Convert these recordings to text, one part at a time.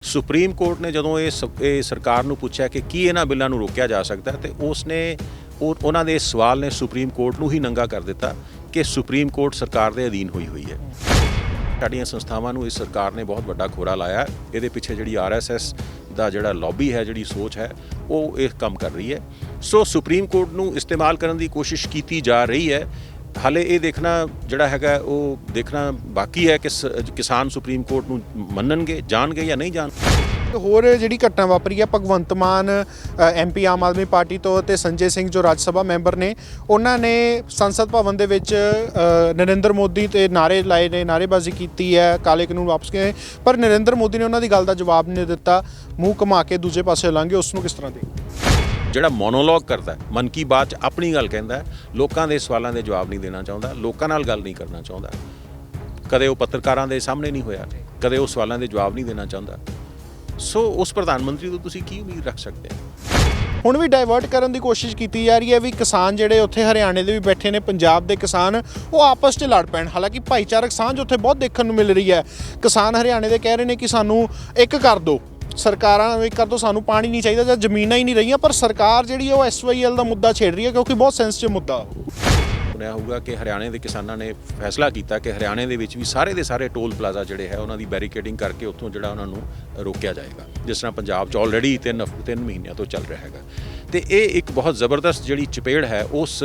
Supreme court ਨੇ ਜਦੋਂ ਇਹ ਸਰਕਾਰ ਨੂੰ ਪੁੱਛਿਆ ਕਿ ਕੀ ਇਹਨਾਂ ਬਿੱਲਾਂ ਨੂੰ ਰੋਕਿਆ ਜਾ ਸਕਦਾ ਤੇ ਉਸਨੇ ਉਹਨਾਂ ਦੇ ਇਸ ਸਵਾਲ ਨੇ ਸੁਪਰੀਮ ਕੋਰਟ ਨੂੰ ਹੀ ਨੰਗਾ ਕਰ ਦਿੱਤਾ ਕਿ ਸੁਪਰੀਮ ਕੋਰਟ ਸਰਕਾਰ ਦੇ ਅਧੀਨ ਹੋਈ ਹੈ। ਸਾਡੀਆਂ ਸੰਸਥਾਵਾਂ ਨੂੰ ਇਸ ਸਰਕਾਰ ਨੇ ਬਹੁਤ ਵੱਡਾ ਖੋਰਾ ਲਾਇਆ। ਇਹਦੇ ਪਿੱਛੇ ਜਿਹੜੀ RSS ਦਾ ਜਿਹੜਾ ਲੌਬੀ ਹੈ, ਜਿਹੜੀ ਸੋਚ ਹੈ, ਉਹ ਇਹ ਕੰਮ ਕਰ ਰਹੀ ਹੈ। ਸੋ ਸੁਪਰੀਮ ਕੋਰਟ ਨੂੰ ਇਸਤੇਮਾਲ ਕਰਨ ਦੀ ਕੋਸ਼ਿਸ਼ ਕੀਤੀ ਜਾ ਰਹੀ ਹੈ। ਹਾਲੇ ਇਹ ਦੇਖਣਾ ਜਿਹੜਾ ਹੈਗਾ ਉਹ ਦੇਖਣਾ ਬਾਕੀ ਹੈ ਕਿ ਕਿਸਾਨ ਸੁਪਰੀਮ ਕੋਰਟ ਨੂੰ ਮੰਨਣਗੇ, ਜਾਣਗੇ ਜਾਂ ਨਹੀਂ ਜਾਣ। ਹੋਰ ਜਿਹੜੀ ਘਟਨਾ ਵਾਪਰੀ ਹੈ, ਭਗਵੰਤ ਮਾਨ MP ਆਮ ਆਦਮੀ ਪਾਰਟੀ ਤੋਂ ਤੇ ਸੰਜੇ ਸਿੰਘ ਜੋ ਰਾਜ ਸਭਾ ਮੈਂਬਰ ਨੇ, ਉਹਨਾਂ ਨੇ ਸੰਸਦ ਭਵਨ ਦੇ ਵਿੱਚ ਨਰਿੰਦਰ ਮੋਦੀ ਤੇ ਨਾਅਰੇ ਲਾਏ ਨੇ, ਨਾਅਰੇਬਾਜ਼ੀ ਕੀਤੀ ਹੈ, ਕਾਲੇ ਕਾਨੂੰਨ ਵਾਪਸ ਗਏ, ਪਰ ਨਰਿੰਦਰ ਮੋਦੀ ਨੇ ਉਹਨਾਂ ਦੀ ਗੱਲ ਦਾ ਜਵਾਬ ਨਹੀਂ ਦਿੱਤਾ, ਮੂੰਹ ਘੁਮਾ ਕੇ ਦੂਜੇ ਪਾਸੇ ਲੰਘੇ। ਉਸ ਨੂੰ ਕਿਸ ਤਰ੍ਹਾਂ ਦੇ ਜਿਹੜਾ ਮੋਨੋਲੋਗ ਕਰਦਾ ਮਨ ਕੀ ਬਾਤ 'ਚ ਆਪਣੀ ਗੱਲ ਕਹਿੰਦਾ, ਲੋਕਾਂ ਦੇ ਸਵਾਲਾਂ ਦੇ ਜਵਾਬ ਨਹੀਂ ਦੇਣਾ ਚਾਹੁੰਦਾ, ਲੋਕਾਂ ਨਾਲ ਗੱਲ ਨਹੀਂ ਕਰਨਾ ਚਾਹੁੰਦਾ। ਕਦੇ ਉਹ ਪੱਤਰਕਾਰਾਂ ਦੇ ਸਾਹਮਣੇ ਨਹੀਂ ਹੋਇਆ, ਕਦੇ ਉਹ ਸਵਾਲਾਂ ਦੇ ਜਵਾਬ ਨਹੀਂ ਦੇਣਾ ਚਾਹੁੰਦਾ। ਸੋ ਉਸ ਪ੍ਰਧਾਨ ਮੰਤਰੀ ਤੋਂ ਤੁਸੀਂ ਕੀ ਉਮੀਦ ਰੱਖ ਸਕਦੇ ਹੋ? ਹੁਣ ਵੀ ਡਾਇਵਰਟ ਕਰਨ ਦੀ ਕੋਸ਼ਿਸ਼ ਕੀਤੀ ਜਾ ਰਹੀ ਹੈ ਵੀ ਕਿਸਾਨ ਜਿਹੜੇ ਉੱਥੇ ਹਰਿਆਣੇ ਦੇ ਵੀ ਬੈਠੇ ਨੇ, ਪੰਜਾਬ ਦੇ ਕਿਸਾਨ, ਉਹ ਆਪਸ 'ਚ ਲੜ ਪੈਣ। ਹਾਲਾਂਕਿ ਭਾਈਚਾਰਕ ਸਾਂਝ ਉੱਥੇ ਬਹੁਤ ਦੇਖਣ ਨੂੰ ਮਿਲ ਰਹੀ ਹੈ। ਕਿਸਾਨ ਹਰਿਆਣੇ ਦੇ ਕਹਿ ਰਹੇ ਨੇ ਕਿ ਸਾਨੂੰ ਇੱਕ ਕਰ ਦਿਓ, ਸਰਕਾਰਾਂ ਇੱਕ ਕਰ ਦਿਓ, ਸਾਨੂੰ ਪਾਣੀ ਨਹੀਂ ਚਾਹੀਦਾ ਜਾਂ ਜ਼ਮੀਨਾਂ ਹੀ ਨਹੀਂ ਰਹੀਆਂ। ਪਰ ਸਰਕਾਰ ਜਿਹੜੀ ਉਹ SYL ਦਾ ਮੁੱਦਾ ਛੇੜ ਰਹੀ ਹੈ ਕਿਉਂਕਿ ਬਹੁਤ ਸੈਂਸਿਟਿਵ ਮੁੱਦਾ। ਸੁਣਿਆ ਹੋਊਗਾ ਕਿ ਹਰਿਆਣੇ ਦੇ ਕਿਸਾਨਾਂ ਨੇ ਫੈਸਲਾ ਕੀਤਾ ਕਿ ਹਰਿਆਣੇ ਦੇ ਵਿੱਚ ਵੀ ਸਾਰੇ ਦੇ ਸਾਰੇ ਟੋਲ ਪਲਾਜ਼ਾ ਜਿਹੜੇ ਹੈ ਉਹਨਾਂ ਦੀ ਬੈਰੀਕੇਡਿੰਗ ਕਰਕੇ ਉੱਥੋਂ ਜਿਹੜਾ ਉਹਨਾਂ ਨੂੰ ਰੋਕਿਆ ਜਾਏਗਾ, ਜਿਸ ਤਰ੍ਹਾਂ ਪੰਜਾਬ 'ਚ ਆਲਰੇਡੀ 3 ਮਹੀਨਿਆਂ ਤੋਂ ਚੱਲ ਰਿਹਾ ਹੈਗਾ। ਤੇ ਇਹ ਇੱਕ ਬਹੁਤ ਜ਼ਬਰਦਸਤ ਜਿਹੜੀ ਚਪੇੜ ਹੈ ਉਸ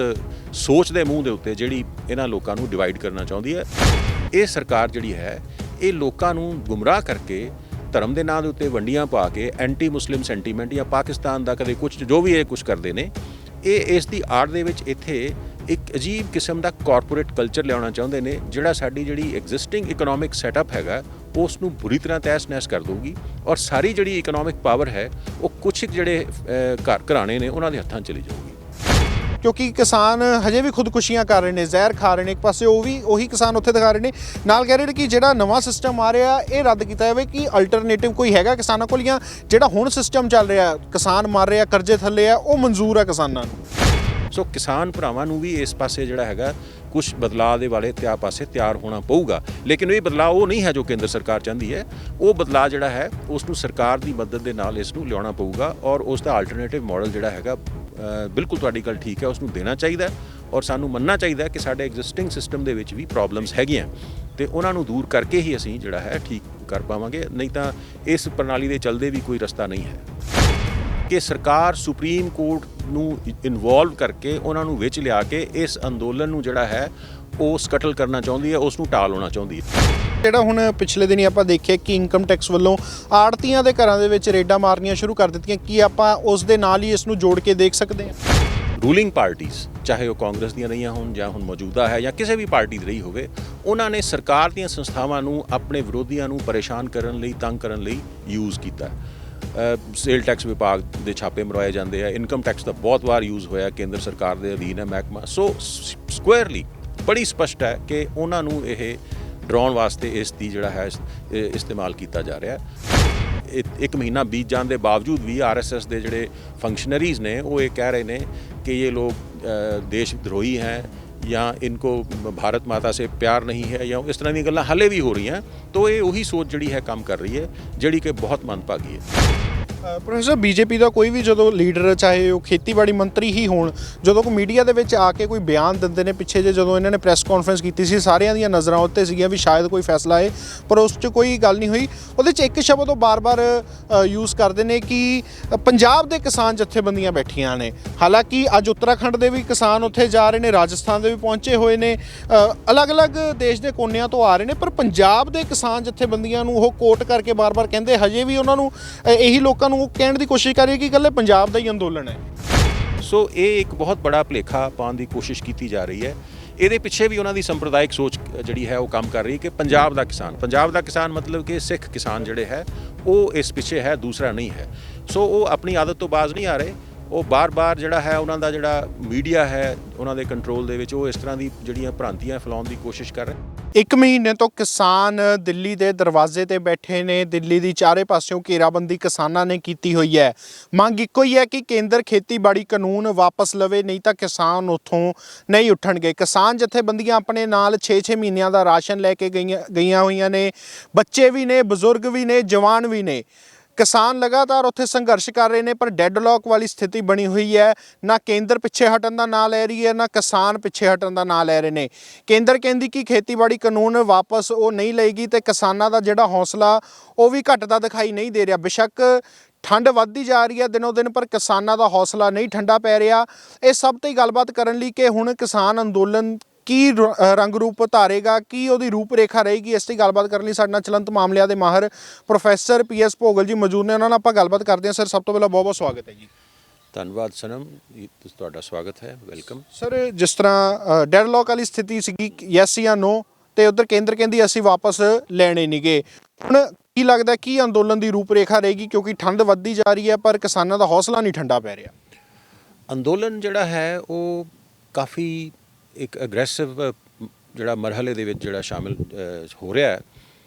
ਸੋਚ ਦੇ ਮੂੰਹ ਦੇ ਉੱਤੇ, ਜਿਹੜੀ ਇਹਨਾਂ ਲੋਕਾਂ ਨੂੰ ਡਿਵਾਈਡ ਕਰਨਾ ਚਾਹੁੰਦੀ ਹੈ। ਇਹ ਸਰਕਾਰ ਜਿਹੜੀ ਹੈ ਇਹ ਲੋਕਾਂ ਨੂੰ ਗੁੰਮਰਾਹ ਕਰਕੇ, ਧਰਮ ਦੇ ਨਾਂ ਦੇ ਉੱਤੇ ਵੰਡੀਆਂ ਪਾ ਕੇ, ਐਂਟੀ ਮੁਸਲਿਮ ਸੈਂਟੀਮੈਂਟ ਜਾਂ ਪਾਕਿਸਤਾਨ ਦਾ ਕਦੇ ਕੁਝ ਜੋ ਵੀ ਇਹ ਕੁਝ ਕਰਦੇ ਨੇ, ਇਹ ਇਸ ਦੀ ਆੜ ਦੇ ਵਿੱਚ ਇੱਥੇ ਇੱਕ ਅਜੀਬ ਕਿਸਮ ਦਾ ਕਾਰਪੋਰੇਟ ਕਲਚਰ ਲਿਆਉਣਾ ਚਾਹੁੰਦੇ ਨੇ, ਜਿਹੜਾ ਸਾਡੀ ਜਿਹੜੀ ਐਗਜ਼ਿਸਟਿੰਗ ਇਕਨੋਮਿਕ ਸੈਟਅਪ ਹੈਗਾ ਉਸ ਨੂੰ ਬੁਰੀ ਤਰ੍ਹਾਂ ਤਹਿਸ-ਨਹਿਸ ਕਰ ਦਊਗੀ। ਔਰ ਸਾਰੀ ਜਿਹੜੀ ਇਕਨੋਮਿਕ ਪਾਵਰ ਹੈ ਉਹ ਕੁਛ ਜਿਹੜੇ ਘਰਾਣੇ ਨੇ ਉਹਨਾਂ ਦੇ ਹੱਥਾਂ 'ਚ ਚਲੀ ਜਾਊਗੀ। ਕਿਉਂਕਿ ਕਿਸਾਨ ਹਜੇ ਵੀ ਖੁਦਕੁਸ਼ੀਆਂ ਕਰ ਰਹੇ ਨੇ, ਜ਼ਹਿਰ ਖਾ ਰਹੇ ਨੇ। ਇੱਕ ਪਾਸੇ ਉਹੀ ਕਿਸਾਨ ਉੱਥੇ ਦਿਖਾ ਰਹੇ ਨੇ, ਨਾਲ ਕਹਿ ਰਹੇ ਨੇ ਕਿ ਜਿਹੜਾ ਨਵਾਂ ਸਿਸਟਮ ਆ ਰਿਹਾ ਇਹ ਰੱਦ ਕੀਤਾ ਜਾਵੇ। ਕਿ ਅਲਟਰਨੇਟਿਵ ਕੋਈ ਹੈਗਾ ਕਿਸਾਨਾਂ ਕੋਲ, ਜਾਂ ਜਿਹੜਾ ਹੁਣ ਸਿਸਟਮ ਚੱਲ ਰਿਹਾ, ਕਿਸਾਨ ਮਰ ਰਿਹਾ, ਕਰਜ਼ੇ ਥੱਲੇ ਆ, ਉਹ ਮਨਜ਼ੂਰ ਹੈ ਕਿਸਾਨਾਂ ਨੂੰ? ਸੋ ਕਿਸਾਨ ਭਰਾਵਾਂ ਨੂੰ ਵੀ ਇਸ ਪਾਸੇ ਜਿਹੜਾ ਹੈਗਾ ਕੁਛ ਬਦਲਾਅ ਦੇ ਵਾਲੇ ਪਾਸੇ ਤਿਆਰ ਹੋਣਾ ਪਊਗਾ। ਲੇਕਿਨ ਇਹ ਬਦਲਾਅ ਉਹ ਨਹੀਂ ਹੈ ਜੋ ਕੇਂਦਰ ਸਰਕਾਰ ਚਾਹੁੰਦੀ ਹੈ। ਉਹ ਬਦਲਾਅ ਜਿਹੜਾ ਹੈ ਉਸ ਨੂੰ ਸਰਕਾਰ ਦੀ ਮਦਦ ਦੇ ਨਾਲ ਇਸ ਨੂੰ ਲਿਆਉਣਾ ਪਊਗਾ ਔਰ ਉਸ ਦਾ ਆਲਟਰਨੇਟਿਵ ਮਾਡਲ ਜਿਹੜਾ ਹੈਗਾ, ਬਿਲਕੁਲ ਤੁਹਾਡੀ ਗੱਲ ਠੀਕ ਹੈ, ਉਸ ਨੂੰ ਦੇਣਾ ਚਾਹੀਦਾ ਔਰ ਸਾਨੂੰ ਮੰਨਣਾ ਚਾਹੀਦਾ ਕਿ ਸਾਡੇ ਐਗਜ਼ਿਸਟਿੰਗ ਸਿਸਟਮ ਦੇ ਵਿੱਚ ਵੀ ਪ੍ਰੋਬਲਮਸ ਹੈਗੀਆਂ ਤੇ ਉਹਨਾਂ ਨੂੰ ਦੂਰ ਕਰਕੇ ਹੀ ਅਸੀਂ ਜਿਹੜਾ ਹੈ ਠੀਕ ਕਰ ਪਾਵਾਂਗੇ। ਨਹੀਂ ਤਾਂ ਇਸ ਪ੍ਰਣਾਲੀ ਦੇ ਚੱਲਦੇ ਵੀ ਕੋਈ ਰਸਤਾ ਨਹੀਂ ਹੈ। ਕਿ ਸਰਕਾਰ ਸੁਪਰੀਮ ਕੋਰਟ ਨੂੰ ਇਨਵੋਲਵ ਕਰਕੇ ਉਹਨਾਂ ਨੂੰ ਵਿੱਚ ਲਿਆ ਕੇ ਇਸ ਅੰਦੋਲਨ ਨੂੰ ਜਿਹੜਾ ਹੈ ਉਹ ਸਕਟਲ ਕਰਨਾ ਚਾਹੁੰਦੀ ਹੈ, ਉਸ ਨੂੰ ਟਾਲ ਹੋਣਾ ਚਾਹੁੰਦੀ ਹੈ। ਜਿਹੜਾ ਹੁਣ ਪਿਛਲੇ ਦਿਨੀ ਆਪਾਂ ਦੇਖਿਆ ਕਿ ਇਨਕਮ ਟੈਕਸ ਵੱਲੋਂ ਆੜਤੀਆਂ ਦੇ ਘਰਾਂ ਦੇ ਵਿੱਚ ਰੇਡਾਂ ਮਾਰਨੀਆਂ ਸ਼ੁਰੂ ਕਰ ਦਿੱਤੀਆਂ, ਕੀ ਆਪਾਂ ਉਸ ਦੇ ਨਾਲ ਹੀ ਇਸ ਨੂੰ ਜੋੜ ਕੇ ਦੇਖ ਸਕਦੇ ਹਾਂ? ਰੂਲਿੰਗ ਪਾਰਟੀਜ਼, ਚਾਹੇ ਉਹ ਕਾਂਗਰਸ ਦੀਆਂ ਰਹੀਆਂ ਹੋਣ ਜਾਂ ਹੁਣ ਮੌਜੂਦਾ ਹੈ ਜਾਂ ਕਿਸੇ ਵੀ ਪਾਰਟੀ ਦੀ ਰਹੀ ਹੋਵੇ, ਉਹਨਾਂ ਨੇ ਸਰਕਾਰ ਦੀਆਂ ਸੰਸਥਾਵਾਂ ਨੂੰ ਆਪਣੇ ਵਿਰੋਧੀਆਂ ਨੂੰ ਪਰੇਸ਼ਾਨ ਕਰਨ ਲਈ, ਤੰਗ ਕਰਨ ਲਈ ਯੂਜ਼ ਕੀਤਾ। ਸੇਲ ਟੈਕਸ ਵਿਭਾਗ ਦੇ ਛਾਪੇ ਮਰਵਾਏ ਜਾਂਦੇ ਆ, ਇਨਕਮ ਟੈਕਸ ਦਾ ਬਹੁਤ ਵਾਰ ਯੂਜ਼ ਹੋਇਆ, ਕੇਂਦਰ ਸਰਕਾਰ ਦੇ ਅਧੀਨ ਹੈ ਮਹਿਕਮਾ। ਸੋ ਸਕੁਅਰਲੀ ਬੜੀ ਸਪਸ਼ਟ ਹੈ ਕਿ ਉਹਨਾਂ ਨੂੰ ਇਹ ਡਰਾਉਣ ਵਾਸਤੇ ਇਸ ਦੀ ਜਿਹੜਾ ਹੈ ਇਸਤੇਮਾਲ ਕੀਤਾ ਜਾ ਰਿਹਾ। ਇੱਕ ਮਹੀਨਾ ਬੀਤ ਜਾਣ ਦੇ ਬਾਵਜੂਦ ਵੀ RSS ਦੇ ਜਿਹੜੇ ਫੰਕਸ਼ਨਰੀਜ਼ ਨੇ ਉਹ ਇਹ ਕਹਿ ਰਹੇ ਨੇ ਕਿ ਇਹ ਲੋਕ ਦੇਸ਼ ਵਿਦਰੋਹੀ ਹੈ ਜਾਂ ਇनको भारत माता से प्यार नहीं है ਜਾਂ ਇਸ ਤਰ੍ਹਾਂ ਦੀਆਂ ਗੱਲਾਂ ਹਾਲੇ ਵੀ ਹੋ ਰਹੀਆਂ। ਤਾਂ ਇਹ ਉਹੀ ਸੋਚ ਜਿਹੜੀ ਹੈ ਕੰਮ ਕਰ ਰਹੀ ਹੈ, ਜਿਹੜੀ ਕਿ ਬਹੁਤ ਮੰਦਭਾਗੀ ਹੈ। ਪ੍ਰੋਫੈਸਰ, BJP ਦਾ ਕੋਈ ਵੀ ਜਦੋਂ ਲੀਡਰ, ਚਾਹੇ ਉਹ ਖੇਤੀਬਾੜੀ ਮੰਤਰੀ ਹੀ ਹੋਣ, ਜਦੋਂ ਕੋਈ ਮੀਡੀਆ ਦੇ ਵਿੱਚ ਆ ਕੇ ਕੋਈ ਬਿਆਨ ਦਿੰਦੇ ਨੇ, ਪਿੱਛੇ ਜਦੋਂ ਇਹਨਾਂ ਨੇ ਪ੍ਰੈਸ ਕਾਨਫਰੰਸ ਕੀਤੀ ਸੀ, ਸਾਰਿਆਂ ਦੀਆਂ ਨਜ਼ਰਾਂ ਉੱਤੇ ਸੀਗੀਆਂ ਵੀ ਸ਼ਾਇਦ ਕੋਈ ਫੈਸਲਾ ਆਏ, ਪਰ ਉਸ 'ਚ ਕੋਈ ਗੱਲ ਨਹੀਂ ਹੋਈ। ਉਹਦੇ 'ਚ ਇੱਕ ਸ਼ਬਦ ਉਹ ਬਾਰ-ਬਾਰ ਯੂਜ਼ ਕਰਦੇ ਨੇ ਕਿ ਪੰਜਾਬ ਦੇ ਕਿਸਾਨ ਜਥੇਬੰਦੀਆਂ ਬੈਠੀਆਂ ਨੇ। ਹਾਲਾਂਕਿ ਅੱਜ ਉੱਤਰਾਖੰਡ ਦੇ ਵੀ ਕਿਸਾਨ ਉੱਥੇ ਜਾ ਰਹੇ ਨੇ, ਰਾਜਸਥਾਨ ਦੇ ਵੀ ਪਹੁੰਚੇ ਹੋਏ ਨੇ, ਅਲੱਗ-ਅਲੱਗ ਦੇਸ਼ ਦੇ ਕੋਨਿਆਂ ਤੋਂ ਆ ਰਹੇ ਨੇ, ਪਰ ਪੰਜਾਬ ਦੇ ਕਿਸਾਨ ਜਥੇਬੰਦੀਆਂ ਨੂੰ ਉਹ ਕੋਟ ਕਰਕੇ ਬਾਰ-ਬਾਰ ਕਹਿੰਦੇ, ਹਜੇ ਵੀ ਉਹਨਾਂ ਨੂੰ ਇਹੀ ਲੋਕਾਂ ਨੂੰ ਕਹਿਣ ਦੀ ਕੋਸ਼ਿਸ਼ ਕਰ ਰਹੀ ਕਿ ਇਕੱਲੇ ਪੰਜਾਬ ਦਾ ਹੀ ਅੰਦੋਲਨ ਹੈ। ਸੋ ਇਹ ਇੱਕ ਬਹੁਤ ਬੜਾ ਭੁਲੇਖਾ ਪਾਉਣ ਦੀ ਕੋਸ਼ਿਸ਼ ਕੀਤੀ ਜਾ ਰਹੀ ਹੈ। ਇਹਦੇ ਪਿੱਛੇ ਵੀ ਉਹਨਾਂ ਦੀ ਸੰਪਰਦਾਇਕ ਸੋਚ ਜਿਹੜੀ ਹੈ ਉਹ ਕੰਮ ਕਰ ਰਹੀ ਹੈ ਕਿ ਪੰਜਾਬ ਦਾ ਕਿਸਾਨ ਮਤਲਬ ਕਿ ਸਿੱਖ ਕਿਸਾਨ ਜਿਹੜੇ ਹੈ ਉਹ ਇਸ ਪਿੱਛੇ ਹੈ, ਦੂਸਰਾ ਨਹੀਂ ਹੈ। ਸੋ ਉਹ ਆਪਣੀ ਆਦਤ ਤੋਂ ਬਾਜ਼ ਨਹੀਂ ਆ ਰਹੇ। ਉਹ ਬਾਰ-ਬਾਰ ਜਿਹੜਾ ਹੈ ਉਹਨਾਂ ਦਾ ਜਿਹੜਾ ਮੀਡੀਆ ਹੈ ਉਹਨਾਂ ਦੇ ਕੰਟਰੋਲ ਦੇ ਵਿੱਚ, ਉਹ ਇਸ ਤਰ੍ਹਾਂ ਦੀ ਜਿਹੜੀਆਂ ਭ੍ਰਾਂਤੀਆਂ ਫੈਲਾਉਣ ਦੀ ਕੋਸ਼ਿਸ਼ ਕਰ ਰਹੇ। ਇੱਕ ਮਹੀਨੇ ਤੋਂ ਕਿਸਾਨ ਦਿੱਲੀ ਦੇ ਦਰਵਾਜ਼ੇ ਤੇ ਬੈਠੇ ਨੇ। ਦਿੱਲੀ ਦੀ ਚਾਰੇ ਪਾਸਿਓਂ ਘੇਰਾਬੰਦੀ ਕਿਸਾਨਾਂ ਨੇ ਕੀਤੀ ਹੋਈ ਹੈ। ਮੰਗ ਇੱਕੋ ਹੀ ਹੈ ਕਿ ਕੇਂਦਰ ਖੇਤੀਬਾੜੀ ਕਾਨੂੰਨ ਵਾਪਸ ਲਵੇ, ਨਹੀਂ ਤਾਂ ਕਿਸਾਨ ਉੱਥੋਂ ਨਹੀਂ ਉੱਠਣਗੇ। ਕਿਸਾਨ ਜਥੇਬੰਦੀਆਂ ਆਪਣੇ ਨਾਲ 6-6 ਮਹੀਨਿਆਂ ਦਾ ਰਾਸ਼ਨ ਲੈ ਕੇ ਗਈਆਂ ਹੋਈਆਂ ਨੇ। ਬੱਚੇ ਵੀ ਨੇ, ਬਜ਼ੁਰਗ ਵੀ ਨੇ, ਜਵਾਨ ਵੀ ਨੇ। ਕਿਸਾਨ ਲਗਾਤਾਰ ਉੱਥੇ ਸੰਘਰਸ਼ ਕਰ ਰਹੇ ਨੇ, ਪਰ ਡੈਡਲੌਕ ਵਾਲੀ ਸਥਿਤੀ ਬਣੀ ਹੋਈ ਹੈ। ਨਾ ਕੇਂਦਰ ਪਿੱਛੇ ਹਟਣ ਦਾ ਨਾਂ ਲੈ ਰਹੀ ਹੈ, ਨਾ ਕਿਸਾਨ ਪਿੱਛੇ ਹਟਣ ਦਾ ਨਾਂ ਲੈ ਰਹੇ ਨੇ। ਕੇਂਦਰ ਕਹਿੰਦੀ ਕਿ ਖੇਤੀਬਾੜੀ ਕਾਨੂੰਨ ਵਾਪਸ ਉਹ ਨਹੀਂ ਲਏਗੀ ਤੇ ਕਿਸਾਨਾਂ ਦਾ ਜਿਹੜਾ ਹੌਸਲਾ ਉਹ ਵੀ ਘਟਦਾ ਦਿਖਾਈ ਨਹੀਂ ਦੇ ਰਿਹਾ। ਬੇਸ਼ੱਕ ਠੰਡ ਵੱਧਦੀ ਜਾ ਰਹੀ ਹੈ ਦਿਨੋਂ ਦਿਨ, ਪਰ ਕਿਸਾਨਾਂ ਦਾ ਹੌਸਲਾ ਨਹੀਂ ਠੰਡਾ ਪੈ ਰਿਹਾ। ਇਹ ਸਭ ਤੇ ਗੱਲਬਾਤ ਕਰਨ ਲਈ ਕਿ ਹੁਣ ਕਿਸਾਨ ਅੰਦੋਲਨ ਕੀ ਰੰਗ ਰੂਪ ਧਾਰੇਗਾ, ਕੀ ਉਹਦੀ ਰੂਪ ਰੇਖਾ ਰਹੇਗੀ, ਇਸ ਦੀ ਗੱਲਬਾਤ ਕਰਨ ਲਈ ਸਾਡੇ ਨਾਲ ਚਲੰਤ ਮਾਮਲਿਆਂ ਦੇ ਮਾਹਰ ਪ੍ਰੋਫੈਸਰ PS ਭੋਗਲ ਜੀ ਮੌਜੂਦ ਨੇ। ਉਹਨਾਂ ਨਾਲ ਆਪਾਂ ਗੱਲਬਾਤ ਕਰਦੇ ਹਾਂ। ਸਰ, ਸਭ ਤੋਂ ਪਹਿਲਾਂ ਬਹੁਤ ਬਹੁਤ ਸਵਾਗਤ ਹੈ ਜੀ। ਧੰਨਵਾਦ ਸਨਮ, ਤੁਹਾਡਾ ਸਵਾਗਤ ਹੈ, ਵੈਲਕਮ। ਸਰ, ਜਿਸ ਤਰ੍ਹਾਂ ਡੈਡਲੌਕ ਵਾਲੀ ਸਥਿਤੀ ਸੀਗੀ, ਯੈਸ ਜਾਂ ਨੋ, ਤੇ ਉਧਰ ਕੇਂਦਰ ਕਹਿੰਦੀ ਅਸੀਂ ਵਾਪਸ ਲੈਣੇ ਨਹੀਂ ਗੇ। ਹੁਣ ਕੀ ਲੱਗਦਾ ਕੀ ਅੰਦੋਲਨ ਦੀ ਰੂਪ ਰੇਖਾ ਰਹੇਗੀ, ਕਿਉਂਕਿ ਠੰਡ ਵੱਧਦੀ ਜਾ ਰਹੀ ਹੈ ਪਰ ਕਿਸਾਨਾਂ ਦਾ ਹੌਸਲਾ ਨਹੀਂ ਠੰਡਾ ਪੈ ਰਿਹਾ। ਅੰਦੋਲਨ ਜਿਹੜਾ ਹੈ ਉਹ ਕਾਫੀ ਇੱਕ ਅਗਰੈਸਿਵ ਜਿਹੜਾ ਮਰਹਲੇ ਦੇ ਵਿੱਚ ਜਿਹੜਾ ਸ਼ਾਮਿਲ ਹੋ ਰਿਹਾ ਹੈ।